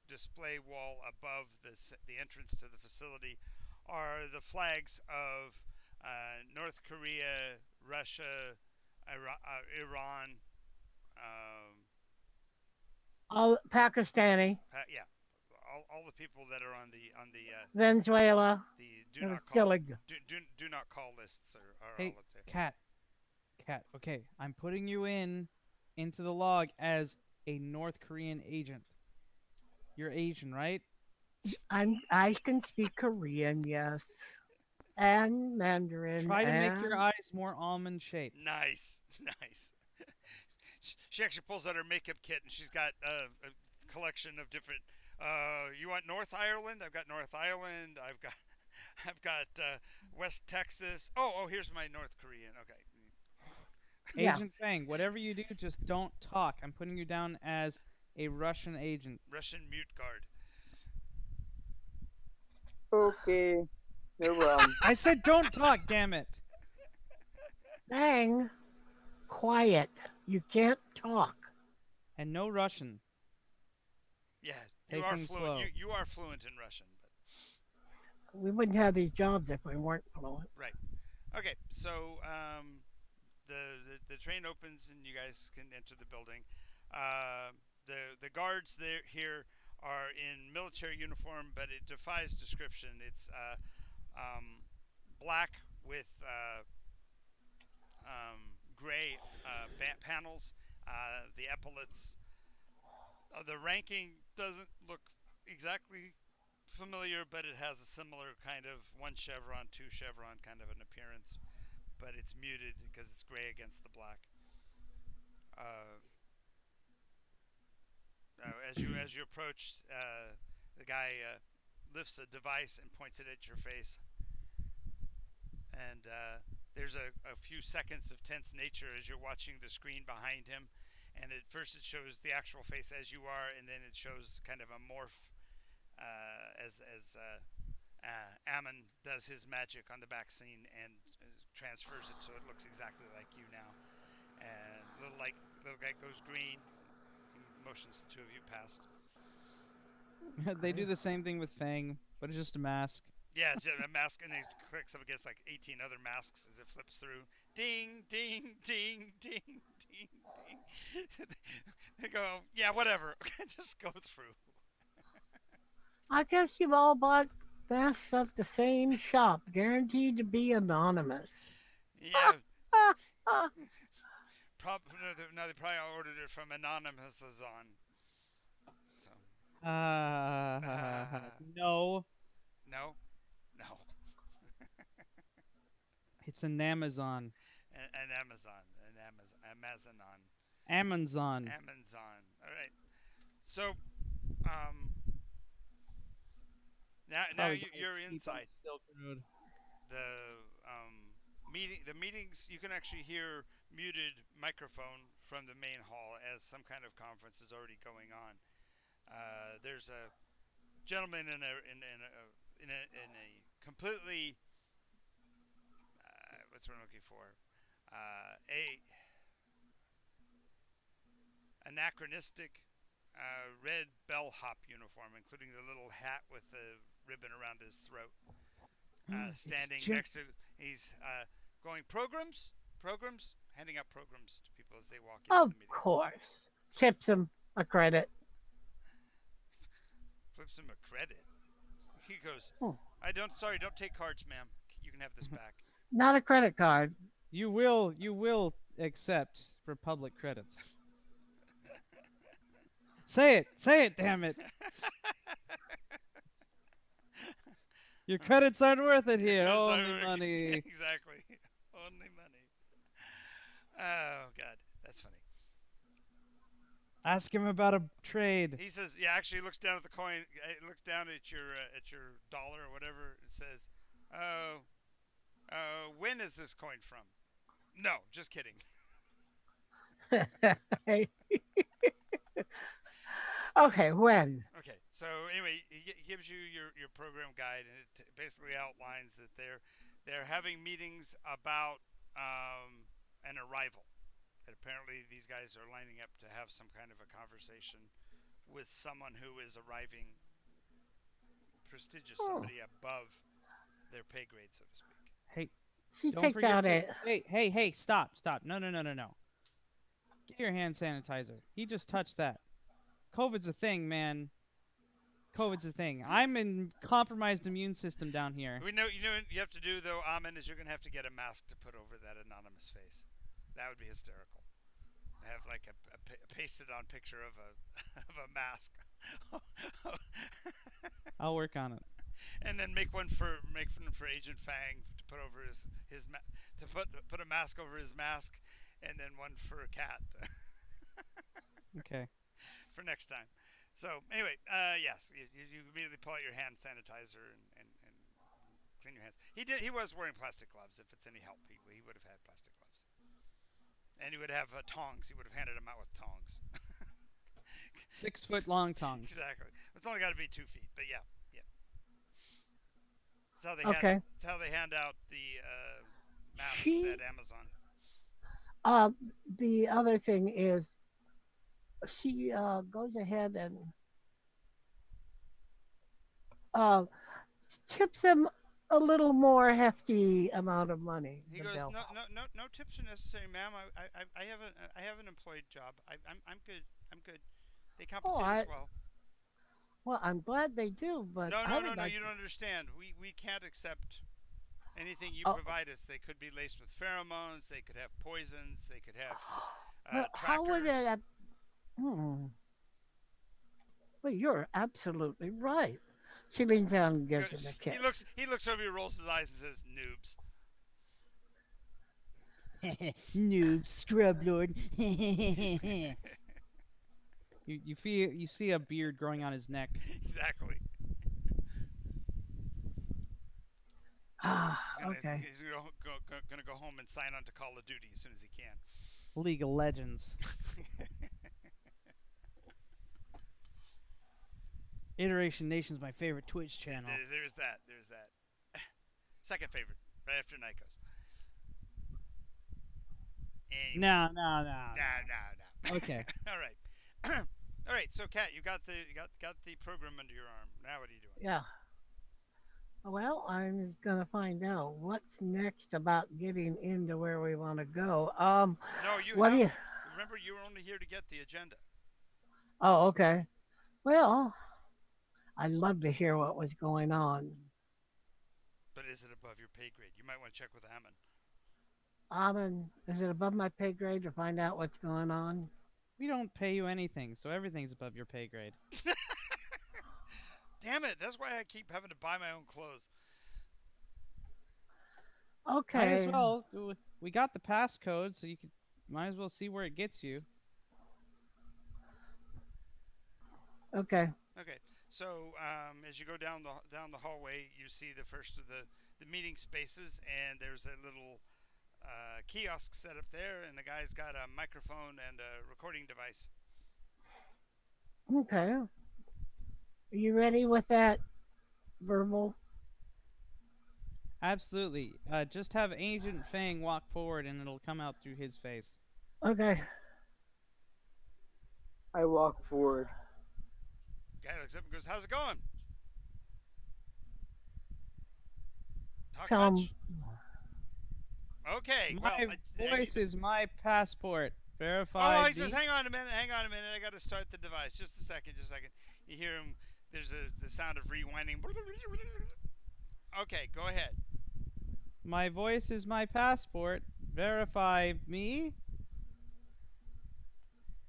display wall above the entrance to the facility are the flags of North Korea, Russia, Iran. All Pakistani, Yeah, all the people that are on the Venezuela, do and not call Stillig. do not call lists are Hey, all up there. Cat. Okay, I'm putting you into the log as a North Korean agent. You're Asian, right? I can speak Korean, yes, and Mandarin, Try to make your and eyes more almond shaped. Nice, nice. She actually pulls out her makeup kit and she's got a collection of different. You want North Ireland? I've got North Ireland. I've got West Texas. Oh, here's my North Korean. Okay, yeah. Agent Fang, whatever you do, just don't talk. I'm putting you down as a Russian agent. Russian mute guard. Okay, no problem. I said don't talk, damn it. Bang, quiet. You can't talk. And no Russian. Yeah, you Take are things fluent. slow. You are fluent in Russian, but We wouldn't have these jobs if we weren't fluent. right. Okay, so the train opens and you guys can enter the building. The guards there here are in military uniform, but it defies description. It's black with gray panels. The epaulets. The ranking doesn't look exactly familiar, but it has a similar kind of one chevron, two chevron kind of an appearance, but it's muted because it's gray against the black. Uh, as you approach, the guy lifts a device and points it at your face, and there's a few seconds of tense nature as you're watching the screen behind him. And at first it shows the actual face as you are, and then it shows kind of a morph as Ammon does his magic on the back scene and transfers it so it looks exactly like you now. And little guy goes green, he motions the two of you past. They do the same thing with Fang, but it's just a mask. Yeah, it's a mask, and it clicks up against like 18 other masks as it flips through. Ding, ding, ding, ding, ding, ding. They go, yeah, whatever. Just go through. I guess you've all bought masks at the same shop, guaranteed to be anonymous. Yeah, no, they probably ordered it from Anonymous on. So, No, no, no, it's an Amazon. an Amazon, Amazonon, Amazon. Amazon. All right. So, um, now Probably you're cheap on inside. Silk Road. The meetings. You can actually hear muted microphone from the main hall as some kind of conference is already going on. There's a gentleman in a completely what's what I'm looking for, a anachronistic red bellhop uniform, including the little hat with the ribbon around his throat. Standing next to, he's going programs, handing out programs to people as they walk into Of the meeting. course. Tips him a credit. Flips him a credit. He goes, Oh, don't take cards, ma'am. You can have this back. not a credit card. You will accept for public credits. Say it, damn it. Your credits aren't worth it here. That's Only ironic. money. Exactly. Only money. Oh God, that's funny. Ask him about a trade. He says, yeah. Actually, he looks down at the coin. He looks down at your dollar or whatever. It says, "Oh, when is this coin from?" No, just kidding. Okay, when? Okay, so anyway, he gives you your program guide, and it basically outlines that they're having meetings about an arrival. That apparently these guys are lining up to have some kind of a conversation with someone who is arriving, prestigious, Oh. somebody above their pay grade, so to speak. Hey, She don't takes forget out to- a. Hey, stop. No. Get your hand sanitizer. He just touched that. COVID's a thing, man. COVID's a thing. I'm in compromised immune system down here. We know, what you have to do though, Amen, is you're gonna have to get a mask to put over that anonymous face. That would be hysterical. have like a pasted on picture of a of a mask. I'll work on it. And then make one for Agent Fang to put over to put a mask over his mask, and then one for a cat Okay. for next time. So anyway, yes, you immediately pull out your hand sanitizer and clean your hands. He was wearing plastic gloves. If it's any help, he would have had plastic gloves, and he would have tongs. He would have handed them out with tongs. 6-foot long tongues. Exactly. It's only got to be 2 feet, but yeah, yeah. Okay. It's how they hand out the masks She at Amazon. uh the other thing is she goes ahead and uh tips him a little more hefty amount of money, He the goes, no, bellhop. no, no, no tips are necessary, ma'am. I have an employed job. I'm good. I'm good. They Oh, compensate us well. well, I'm glad they do, but No, I no, no, would no. like You to. don't understand. We can't accept anything you Oh, provide us. They could be laced with pheromones. They could have poisons. They could have well, how would it? trackers. Hmm. Well, you're absolutely right. She leans down and He, go, gives him a kiss. he looks over, he rolls his eyes, and says, "Noobs." Noob, scrub lord. you you see a beard growing on his neck. Exactly. Ah, He's gonna okay. he's gonna go home and sign on to Call of Duty as soon as he can. League of Legends. Iteration Nation's my favorite Twitch channel. There's that. There's that. Second favorite, right after Nycos. Anyway. No. No. Okay. All right. All right. So, Kat, you got the program under your arm. Now, what are you doing? Yeah. Well, I'm gonna find out what's next about getting into where we want to go. No, you What do have. you? Remember, you were only here to get the agenda. Oh, okay. Well, I'd love to hear what was going on. But is it above your pay grade? You might want to check with Ammon. Is it above my pay grade to find out what's going on? We don't pay you anything, so everything's above your pay grade. Damn it! That's why I keep having to buy my own clothes. Might as Okay. well. We got the passcode, so you could might as well see where it gets you. Okay. Okay. So as you go down the hallway, you see the first of the meeting spaces, and there's a little kiosk set up there, and the guy's got a microphone and a recording device. Okay. Are you ready with that verbal? Absolutely. Just have Agent Fang walk forward, and it'll come out through his face. Okay. I walk forward. Guy looks up and goes, "How's it going? Talk Tell him. much?" Okay. Well, My voice is my passport. Oh, Verified. he says, "Hang on a minute. Hang on a minute. I got to start the device. Just a second. Just a second." You hear him. There's the sound of rewinding. Okay, go ahead. My voice is my passport. Verify me.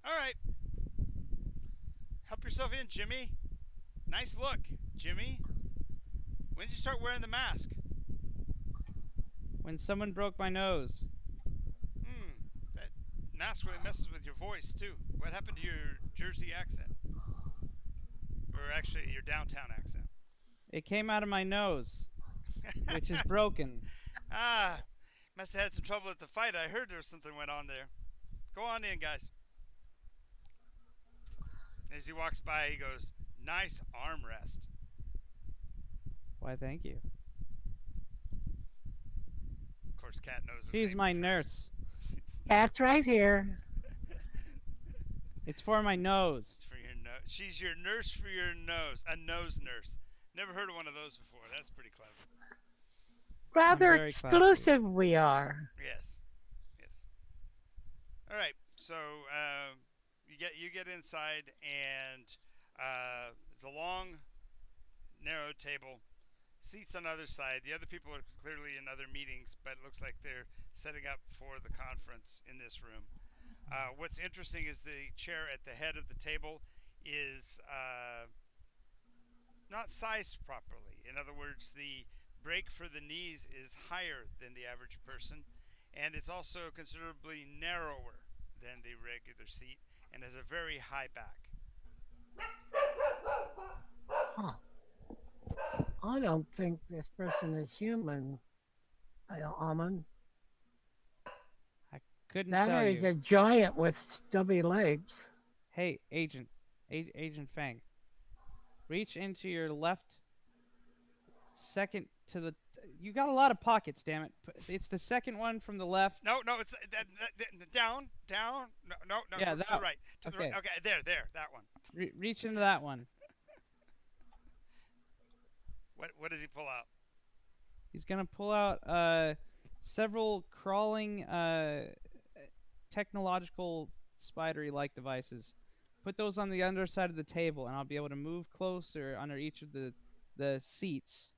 All right. Help yourself in, Jimmy. Nice look, Jimmy. When did you start wearing the mask? When someone broke my nose. That mask really messes with your voice, too. What happened to your Jersey accent? Or actually, your downtown accent? It came out of my nose, which is broken. Must have had some trouble at the fight. I heard there was something went on there. Go on in, guys. As he walks by, he goes, "Nice armrest." Why, thank you. Of course, Kat knows. She's my nurse. Cat's right here. It's for my nose. It's for your nose. She's your nurse for your nose. A nose nurse. Never heard of one of those before. That's pretty clever. Rather very classy. exclusive we are. Yes. Yes. All right. So you get inside, and it's a long, narrow table. Seats on either side. The other people are clearly in other meetings, but it looks like they're setting up for the conference in this room. What's interesting is the chair at the head of the table is not sized properly. In other words, the break for the knees is higher than the average person, and it's also considerably narrower than the regular seat and has a very high back. Huh. I don't think this person is human, Almond. I couldn't That tell or he's you. a giant with stubby legs. Hey, Agent Fang, reach into your left second to the. You got a lot of pockets, damn it. It's the second one from the left. No, it's down. No, Yeah, to the right. To the right. okay. Okay, there, that one. Reach into that one. What does he pull out? He's gonna pull out several crawling technological spidery-like devices. Put those on the underside of the table, and I'll be able to move closer under each of the seats.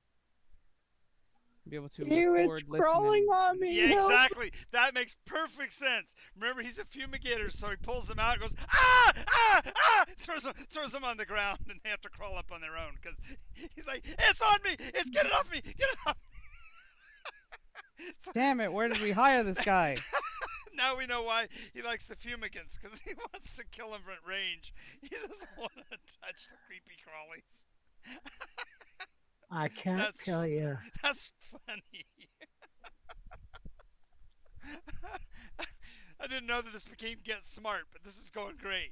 Be able to Ew, record, it's listen, crawling and on me. Yeah, Help. exactly. That makes perfect sense. Remember, he's a fumigator, so he pulls them out and goes, ah, ah, ah, throws them on the ground, and they have to crawl up on their own because he's like, it's on me, get it off me, get it off me. So, damn it! Where did we hire this guy? now we know why he likes the fumigants, because he wants to kill them at range. He doesn't want to touch the creepy crawlies. I can't tell you. That's funny. I didn't know that this became Get Smart, but this is going great.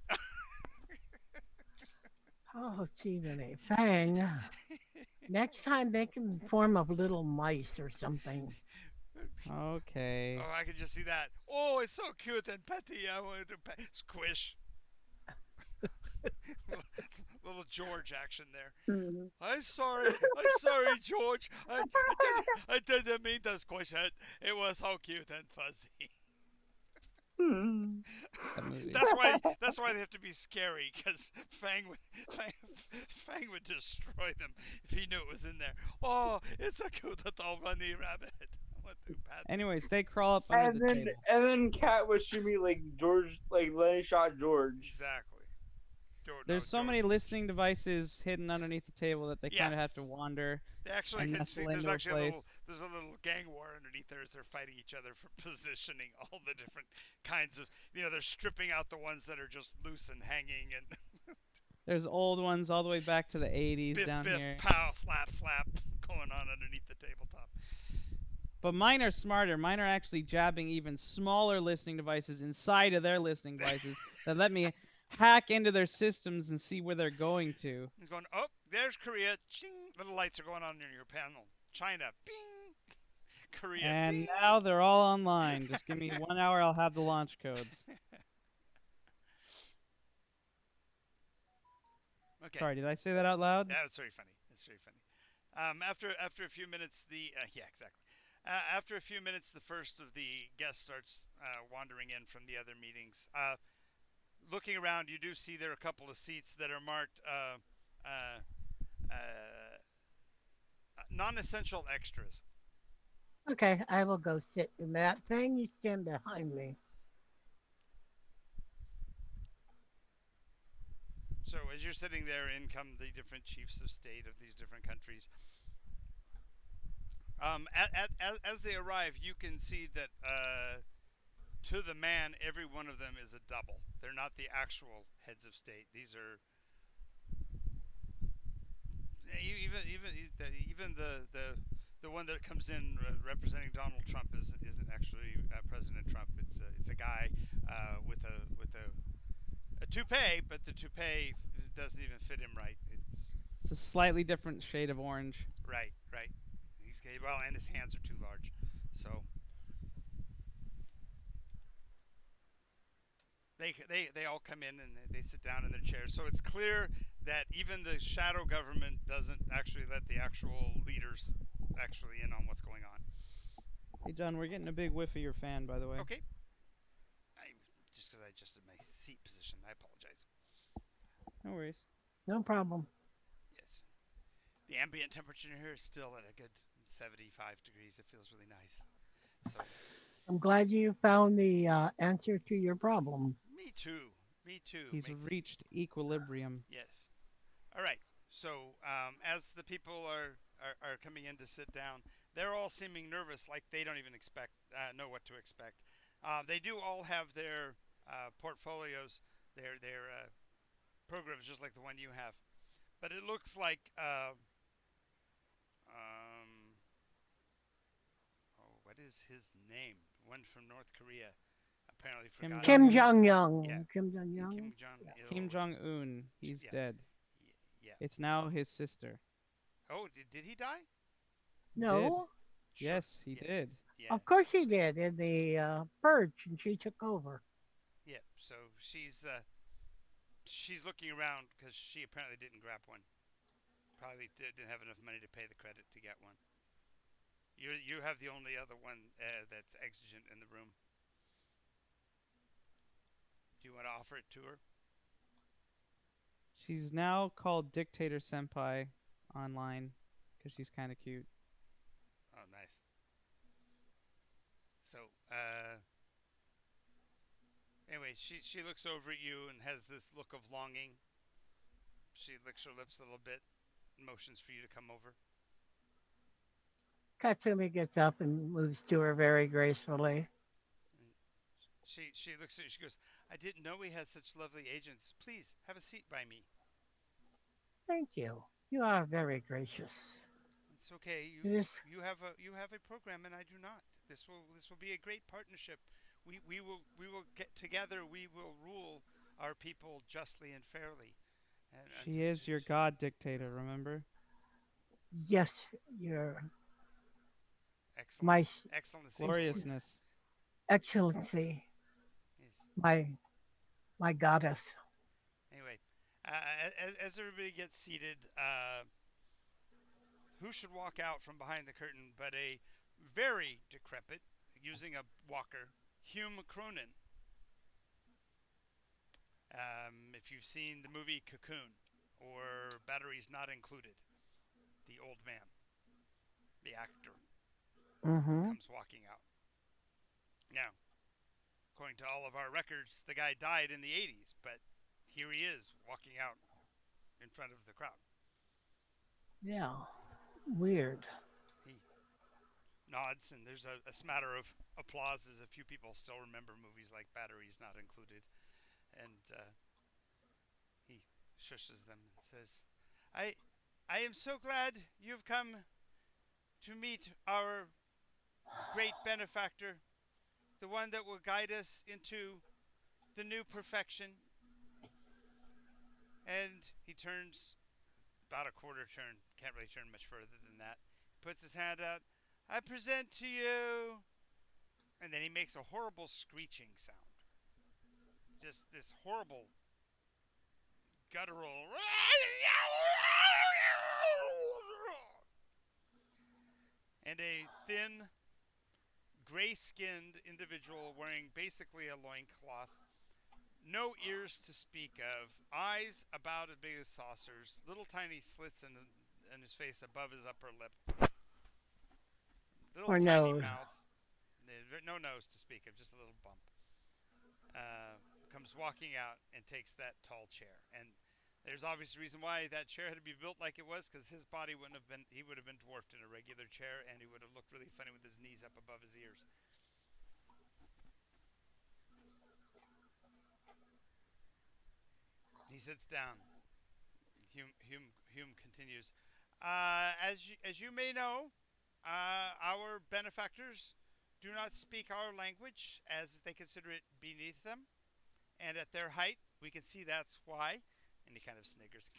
Oh, gee, Fang. Next time they can form of little mice or something. Okay. Oh, I can just see that. Oh, it's so cute and petty. I want to squish. Little George action there. I'm sorry, George. I didn't mean to squish it. It was so cute and fuzzy. That's why they have to be scary, because Fang would destroy them if he knew it was in there. Oh, it's a cute little bunny rabbit. Anyways, they crawl up under the table. And then Cat would shoot me like George, like Lenny shot George. Exactly. There's so many listening devices hidden underneath the table that they kind of have to wander. They actually and can see. nestle There's into a actually place. there's a little gang war underneath there as they're fighting each other for positioning all the different kinds of. They're stripping out the ones that are just loose and hanging, and There's old ones all the way back to the 80s biff, down biff, here. pow, slap, slap going on underneath the tabletop. But mine are smarter. Mine are actually jabbing even smaller listening devices inside of their listening devices that let me hack into their systems and see where they're going to. He's going, oh, there's Korea. Ching. Little lights are going on in your panel. China. Bing. Korea. And bing. now they're all online. Just give me 1 hour, I'll have the launch codes. Okay. Sorry, did I say that out loud? Yeah, it's very funny. It's very funny. After a few minutes, yeah, exactly. After a few minutes, the first of the guests starts wandering in from the other meetings. Looking around, you do see there are a couple of seats that are marked non-essential extras. Okay, I will go sit in that. Fang, you stand behind me. So as you're sitting there, in come the different chiefs of state of these different countries. As they arrive, you can see that to the man, every one of them is a double. They're not the actual heads of state. These are even the one that comes in representing Donald Trump isn't actually President Trump. It's a guy with a toupee, but the toupee doesn't even fit him right. It's a slightly different shade of orange. Right. And his hands are too large. So they all come in and they sit down in their chairs. So it's clear that even the shadow government doesn't actually let the actual leaders actually in on what's going on. Hey, John, we're getting a big whiff of your fan, by the way. Okay. Just because I adjusted my seat position, I apologize. No worries. No problem. Yes. The ambient temperature here is still at a good 75 degrees. It feels really nice. So I'm glad you found the answer to your problem. Me too. Me too. He's Makes reached equilibrium. yes. All right. So as the people are coming in to sit down, they're all seeming nervous, like they don't even expect know what to expect. They do all have their portfolios, their programs, just like the one you have. But it looks like um, oh, what is his name? One from North Korea. Apparently Kim forgot Kim Jong his. Un. Jong Yeah, Un. Kim Jong Kim Un. Jong Yeah. Kim Il. Jong Un. He's Yeah, dead. yeah. It's now his sister. Oh, did he die? He did. No, Sure. Yes, he Yeah, did. yeah, of course he did in the purge, and she took over. yeah. So she's looking around because she apparently didn't grab one. Probably didn't have enough money to pay the credit to get one. You have the only other one that's exigent in the room. Do you want to offer it to her? She's now called Dictator Senpai online because she's kind of cute. Oh, nice. So anyway, she looks over at you and has this look of longing. She licks her lips a little bit, motions for you to come over. Katsumi gets up and moves to her very gracefully. And she looks at you. She goes, "I didn't know we had such lovely agents. Please have a seat by me." Thank you. You are very gracious. It's okay. It is. You have a program and I do not. This will be a great partnership. We will get together. We will rule our people justly and fairly. And She is your god dictator, remember? Yes, you're my excellence, excellency. Gloriousness. excellency, Yes. my my goddess. Anyway, as everybody gets seated, who should walk out from behind the curtain but a very decrepit, using a walker, Hume Cronin. If you've seen the movie Cocoon or Batteries Not Included, the old man, the actor, Mm-hmm. comes walking out. Now, according to all of our records, the guy died in the 80s, but here he is walking out in front of the crowd. Yeah. Weird. He nods, and there's a smatter of applause as a few people still remember movies like Batteries Not Included. And he shushes them and says, I, I am so glad you've come to meet our great benefactor, the one that will guide us into the new perfection. And he turns about a quarter turn, can't really turn much further than that. He puts his hand out. I present to you. And then he makes a horrible screeching sound. Just this horrible, guttural. And a thin, gray skinned individual wearing basically a loincloth. No ears to speak of, eyes about as big as saucers, little tiny slits in his face above his upper lip, little Or tiny nose. mouth, no nose to speak of, just a little bump. Comes walking out and takes that tall chair. And there's obvious reason why that chair had to be built like it was, because his body wouldn't have been, he would have been dwarfed in a regular chair, and he would have looked really funny with his knees up above his ears. He sits down. Hume continues. As you may know, our benefactors do not speak our language, as they consider it beneath them. And at their height, we can see that's why. And he kind of sniggers.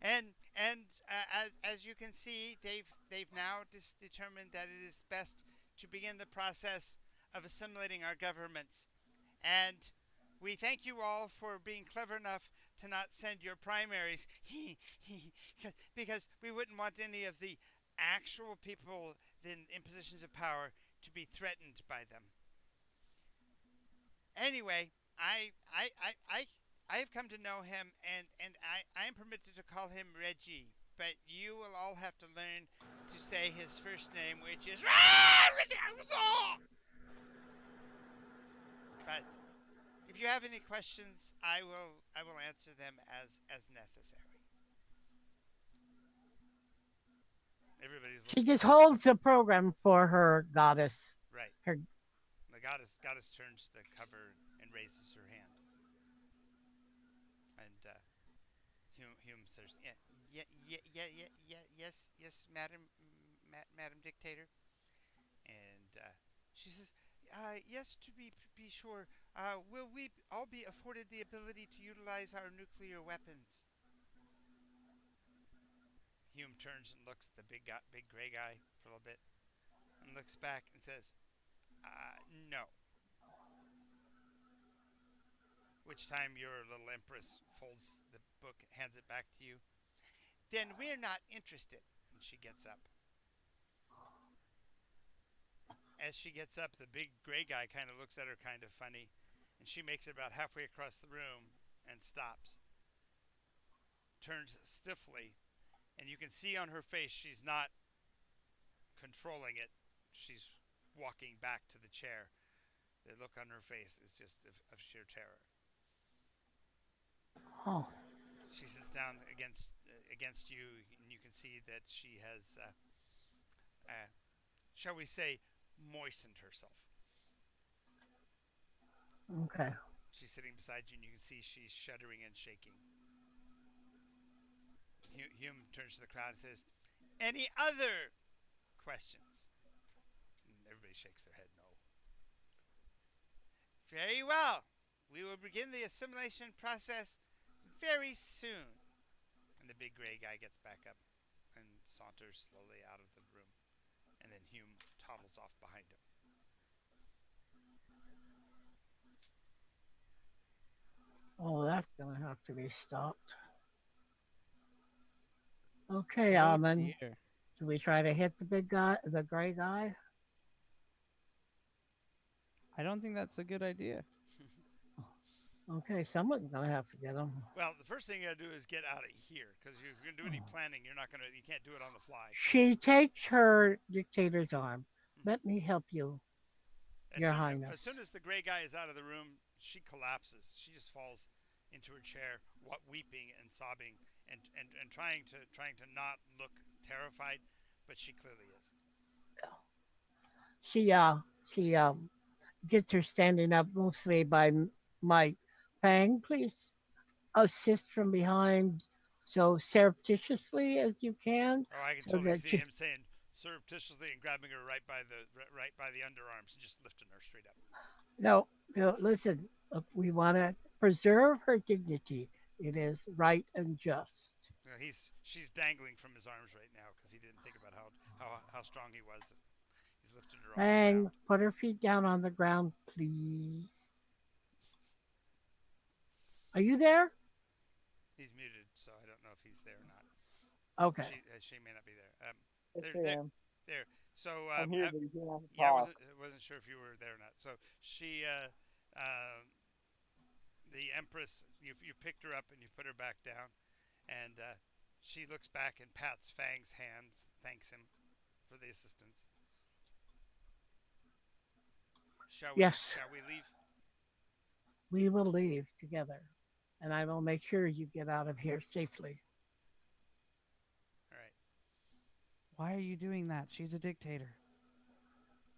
As you can see, they've now determined that it is best to begin the process of assimilating our governments. And we thank you all for being clever enough to not send your primaries, because we wouldn't want any of the actual people in positions of power to be threatened by them. Anyway, I have come to know him, and I am permitted to call him Reggie. but you will all have to learn to say his first name, which is. But if you have any questions, I will answer them as necessary. Everybody's She looking just at holds the program for her goddess. right. Her The goddess turns the cover and raises her hand, and Hume says, yes, Madam Dictator, and she says, yes, to be sure, will we all be afforded the ability to utilize our nuclear weapons? Hume turns and looks at the big gray guy for a little bit, and looks back and says, no. Which time your little empress folds the book, hands it back to you. Then we're not interested. And she gets up. As she gets up, the big gray guy kind of looks at her kind of funny, and she makes it about halfway across the room and stops. Turns stiffly, and you can see on her face she's not controlling it. She's walking back to the chair. The look on her face is just of sheer terror. oh, She sits down against you, and you can see that she has, shall we say, moistened herself. okay. She's sitting beside you, and you can see she's shuddering and shaking. Hume turns to the crowd and says, "Any other questions?" And everybody shakes their head no. Very well. We will begin the assimilation process very soon. And the big gray guy gets back up and saunters slowly out of the room. And then Hume toddles off behind him. Oh, that's gonna have to be stopped. Okay, Oh Almond. dear. Do we try to hit the big guy, the gray guy? I don't think that's a good idea. Okay, someone's gonna have to get him. Well, the first thing you gotta do is get out of here, because if you're gonna do any planning, you can't do it on the fly. She takes her dictator's arm. Mhm. Let me help you, As Your soon, Highness. as soon as the gray guy is out of the room, she collapses. She just falls into her chair, weeping and sobbing, and trying to not look terrified, but she clearly is. She gets her standing up mostly by my Fang, please assist from behind so surreptitiously as you can, Oh, I can so totally that see she, him saying surreptitiously and grabbing her right by the underarms and just lifting her straight up. no, no, listen, we want to preserve her dignity. It is right and just. She's dangling from his arms right now because he didn't think about how strong he was. He's lifted her off the Fang, ground. put her feet down on the ground, please. Are you there? He's muted, so I don't know if he's there or not. Okay. She may not be there. Yes, There, I there, am. there. So I'm here, but you can't have to yeah, talk. I wasn't sure if you were there or not. So she, the Empress, you picked her up and you put her back down, and she looks back and pats Fang's hands, thanks him for the assistance. Shall we? Yes, Shall we leave? we will leave together, and I will make sure you get out of here safely. All right. Why are you doing that? She's a dictator.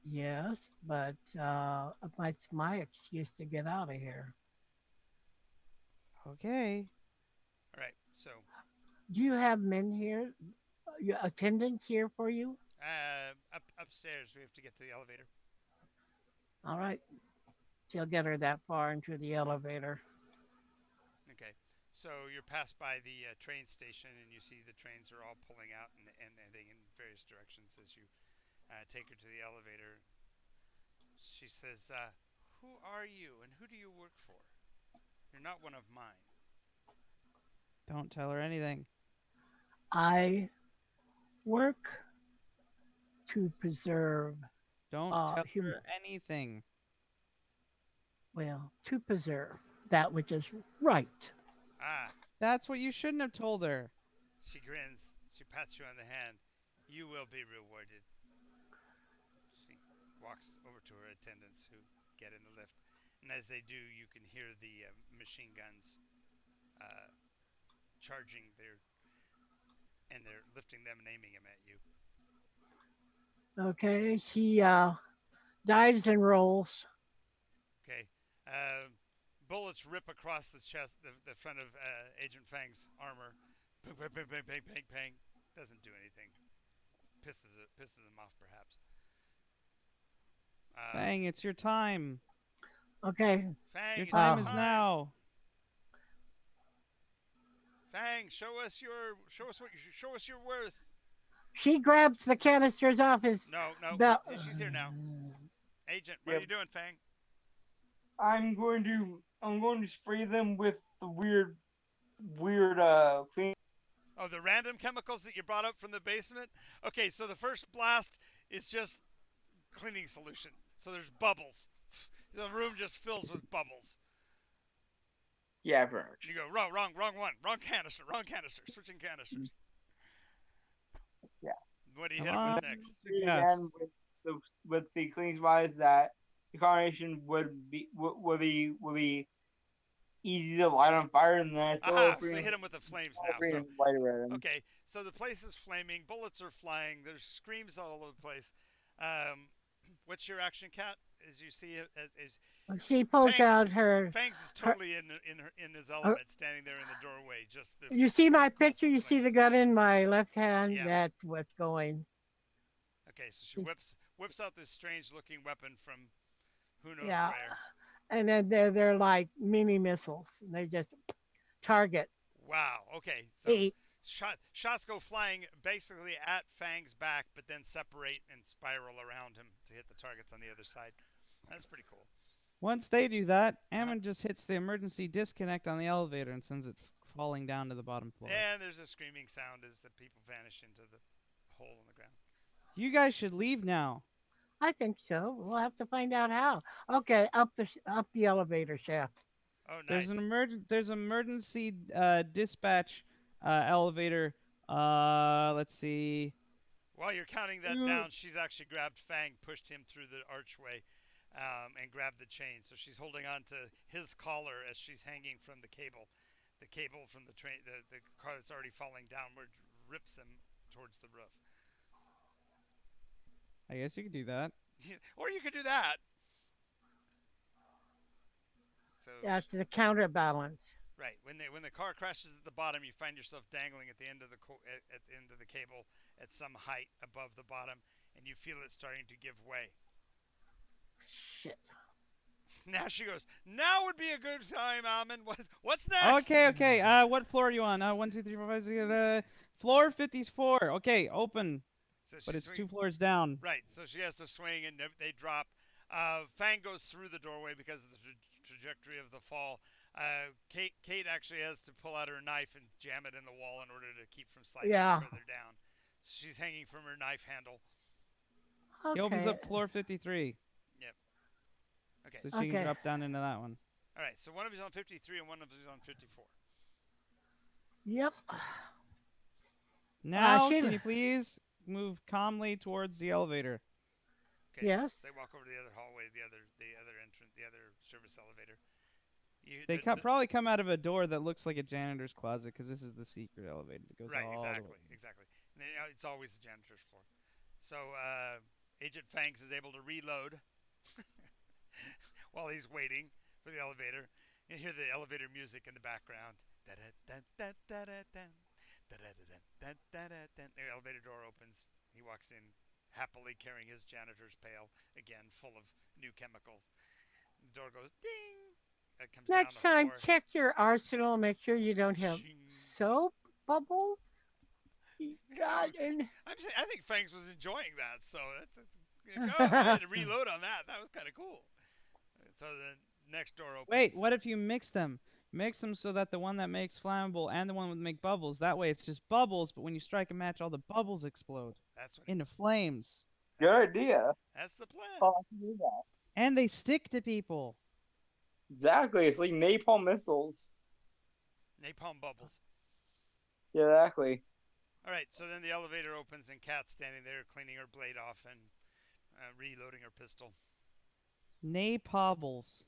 Yes, but it's my excuse to get out of here. Okay. All right. So, Do you have men here, attendants here for you? upstairs, we have to get to the elevator. All right, she'll get her that far into the elevator. Okay. So you're passed by the train station, and you see the trains are all pulling out and heading in various directions as you take her to the elevator. She says, "Who are you, and who do you work for? You're not one of mine." Don't tell her anything. I work to preserve Don't tell human. her anything. Well, to preserve that which is right. Ah, That's what you shouldn't have told her. She grins. She pats you on the hand. You will be rewarded. She walks over to her attendants who get in the lift. And as they do, you can hear the machine guns uh, charging their, and they're lifting them and aiming them at you. Okay, she dives and rolls. Okay. Uh, Bullets rip across the chest, the front of Agent Fang's armor. Bang, bang, bang, bang, bang, bang, bang. Doesn't do anything. Pisses him off, perhaps. Fang, it's your time. Okay, Fang, Your it's your time is time. now. Fang, show us your worth. she grabs the canisters off his No, belt. she's here now. Agent, what are Yep. you doing, Fang? I'm going to spray them with the weird clean. Oh, the random chemicals that you brought up from the basement? Okay, so the first blast is just cleaning solution. So there's bubbles. The room just fills with bubbles. Yeah, pretty much. You go, wrong one. Wrong canister. Switching canisters. Yeah. What do you Come hit him on, with next? Mr. Guest. Again with the cleaning supplies that the combination would be easy to light on fire, and then I throw Aha, so freaking you hit him with the flames now. freaking So lighter at him. okay, so the place is flaming, bullets are flying, there's screams all over the place. What's your action, Cat? As you see it, as She pulls out her. Fangs is totally in his element, standing there in the doorway. Just the You see my colorful picture? You see the flames. gun in my left hand? Yeah. That's what's going. Okay, so she whips out this strange looking weapon from who knows Yeah. where. And then they're like mini missiles. They just target. Wow. Okay, so Eight. shots go flying basically at Fang's back, but then separate and spiral around him to hit the targets on the other side. That's pretty cool. Once they do that, Ammon just hits the emergency disconnect on the elevator and sends it falling down to the bottom floor. And there's a screaming sound as the people vanish into the hole in the ground. You guys should leave now. I think so. We'll have to find out how. Okay, up the elevator shaft. Oh, nice. There's an emergency dispatch elevator. Let's see. While you're counting that down, she's actually grabbed Fang, pushed him through the archway, and grabbed the chain. So she's holding on to his collar as she's hanging from the cable. The cable from the train, the car that's already falling downward, rips him towards the roof. I guess you could do that. Or you could do that. So That's the counterbalance. right when the car crashes at the bottom, you find yourself dangling at the end of at the end of the cable at some height above the bottom, and you feel it starting to give way. Shit. Now she goes, now would be a good time, Ammon. What's next? Okay. What floor are you on? 1, 2, 3, 4, 5, 6, floor 54. Okay, open. So But it's swinging. 2 floors down. Right, so she has to swing, and they drop. Fang goes through the doorway because of the trajectory of the fall. Kate actually has to pull out her knife and jam it in the wall in order to keep from sliding further down. So she's hanging from her knife handle. Okay. He opens up floor 53. Yep. Okay. So she can drop down into that one. All right, so one of you's on 53 and one of you's on 54. Yep. Now, can you please move calmly towards the elevator? Okay, Yes. so they walk over to the other hallway, the other entrance, the other service elevator. They probably come out of a door that looks like a janitor's closet because this is the secret elevator that goes all the way. Exactly. And then, it's always the janitor's floor. So Agent Fangs is able to reload while he's waiting for the elevator. You hear the elevator music in the background. The elevator door opens. He walks in happily carrying his janitor's pail, again full of new chemicals. The door goes ding. It comes Next down time, the floor. check your arsenal. Make sure you don't have Shing. soap bubbles. God, I think Fangs was enjoying that, so go ahead and reload on that. That was kind of cool. So the next door opens. Wait, what if you mix them? Mix them so that the one that makes flammable and the one that make bubbles. That way it's just bubbles, but when you strike a match, all the bubbles explode That's what into flames. Good idea. That's the plan. Oh, I can do that. And they stick to people. Exactly. It's like napalm missiles. Napalm bubbles. Yeah, exactly. All right, so then the elevator opens and Kat's standing there cleaning her blade off and reloading her pistol. Nape Hobbles.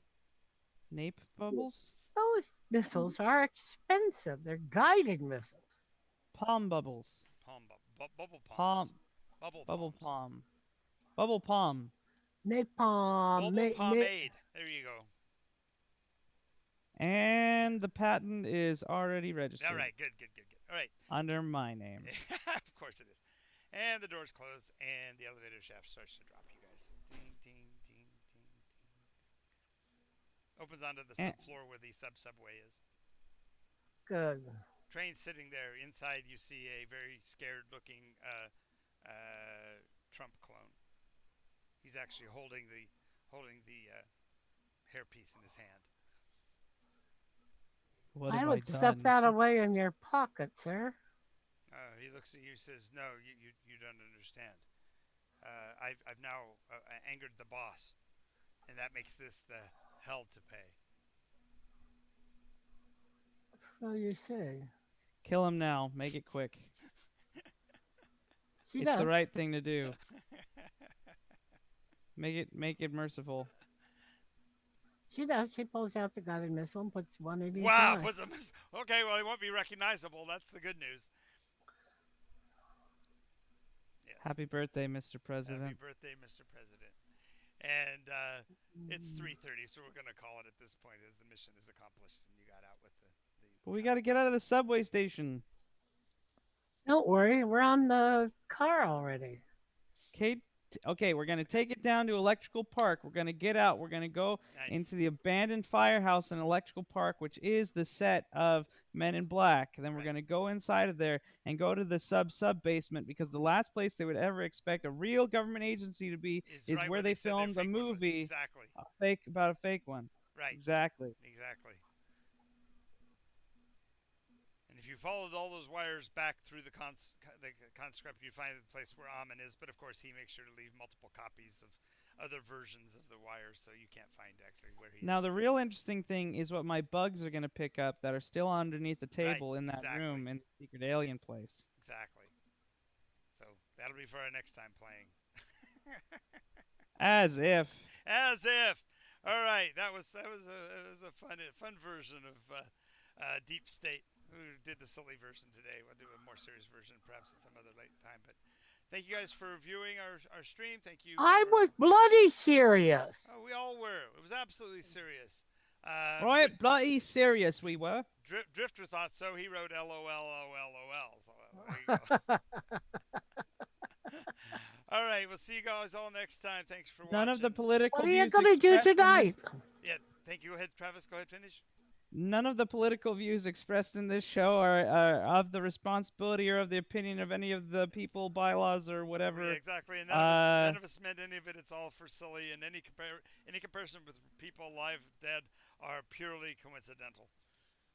Nape Bubbles? Those missiles are expensive. They're guided missiles. Palm Bubbles. Bubble palms. Palm. Bubble Bubble palms. Palm. Bubble Palm. Napalm. Bubble pomade. There you go. And the patent is already registered. All right, good. All right. Under my name. Of course it is. And the doors close, and the elevator shaft starts to drop, you guys. Ding, ding, ding, ding, ding. Opens onto the subfloor where the subway is. Good. Train's sitting there. Inside, you see a very scared-looking Trump clone. He's actually holding the hairpiece in his hand. What I have would I stuff done? that away in your pocket, sir. He looks at you and says, "No, you don't understand. I've now angered the boss, and that makes this the hell to pay." So you say. Kill him now. Make it quick. She It's does. the right thing to do. Make it merciful. She does. She pulls out the guided missile and puts one in each Wow, eye. puts him. Okay, well, he won't be recognizable. That's the good news. Yes. Happy birthday, Mr. President. Happy birthday, Mr. President. And it's 3:30, so we're gonna call it at this point, as the mission is accomplished, and you got out with the. But we got to get out of the subway station. Don't worry, we're on the car already. Okay, we're going to take it down to Electrical Park. We're going to get out. We're going to go into the abandoned firehouse in Electrical Park, which is the set of Men in Black. And then we're going to go inside of there and go to the sub basement, because the last place they would ever expect a real government agency to be is right where they said their filmed a fake one was. movie Exactly. about a fake one. Right. Exactly. And if you followed all those wires back through the conscript, you find the place where Amon is. But of course, he makes sure to leave multiple copies of other versions of the wires, so you can't find actually where he is. Now, the real interesting thing is what my bugs are going to pick up that are still underneath the table in that room in the secret alien place. Exactly. So that'll be for our next time playing. As if. All right, that was a fun version of Deep State. We did the silly version today. We'll do a more serious version perhaps at some other late time. But thank you guys for viewing our stream. Thank you. I was bloody serious. Oh, we all were. It was absolutely serious. Right, bloody serious we were. Drifter thought so. He wrote LOL. So there you go. All right, we'll see you guys all next time. Thanks for watching. None of the political views. What are you going to do tonight? Yeah, thank you. Go ahead, Travis. Go ahead, finish. None of the political views expressed in this show are of the responsibility or of the opinion of any of the people, bylaws, or whatever. Yeah, exactly. And none of us meant any of it. It's all for silly, and any comparison with people alive, dead, are purely coincidental.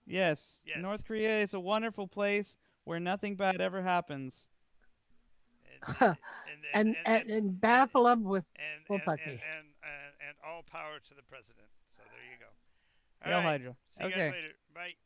Yes. North Korea is a wonderful place where nothing bad ever happens. And baffle them with and all power to the president. So there you go. Hail Hydra. See you guys later. Bye.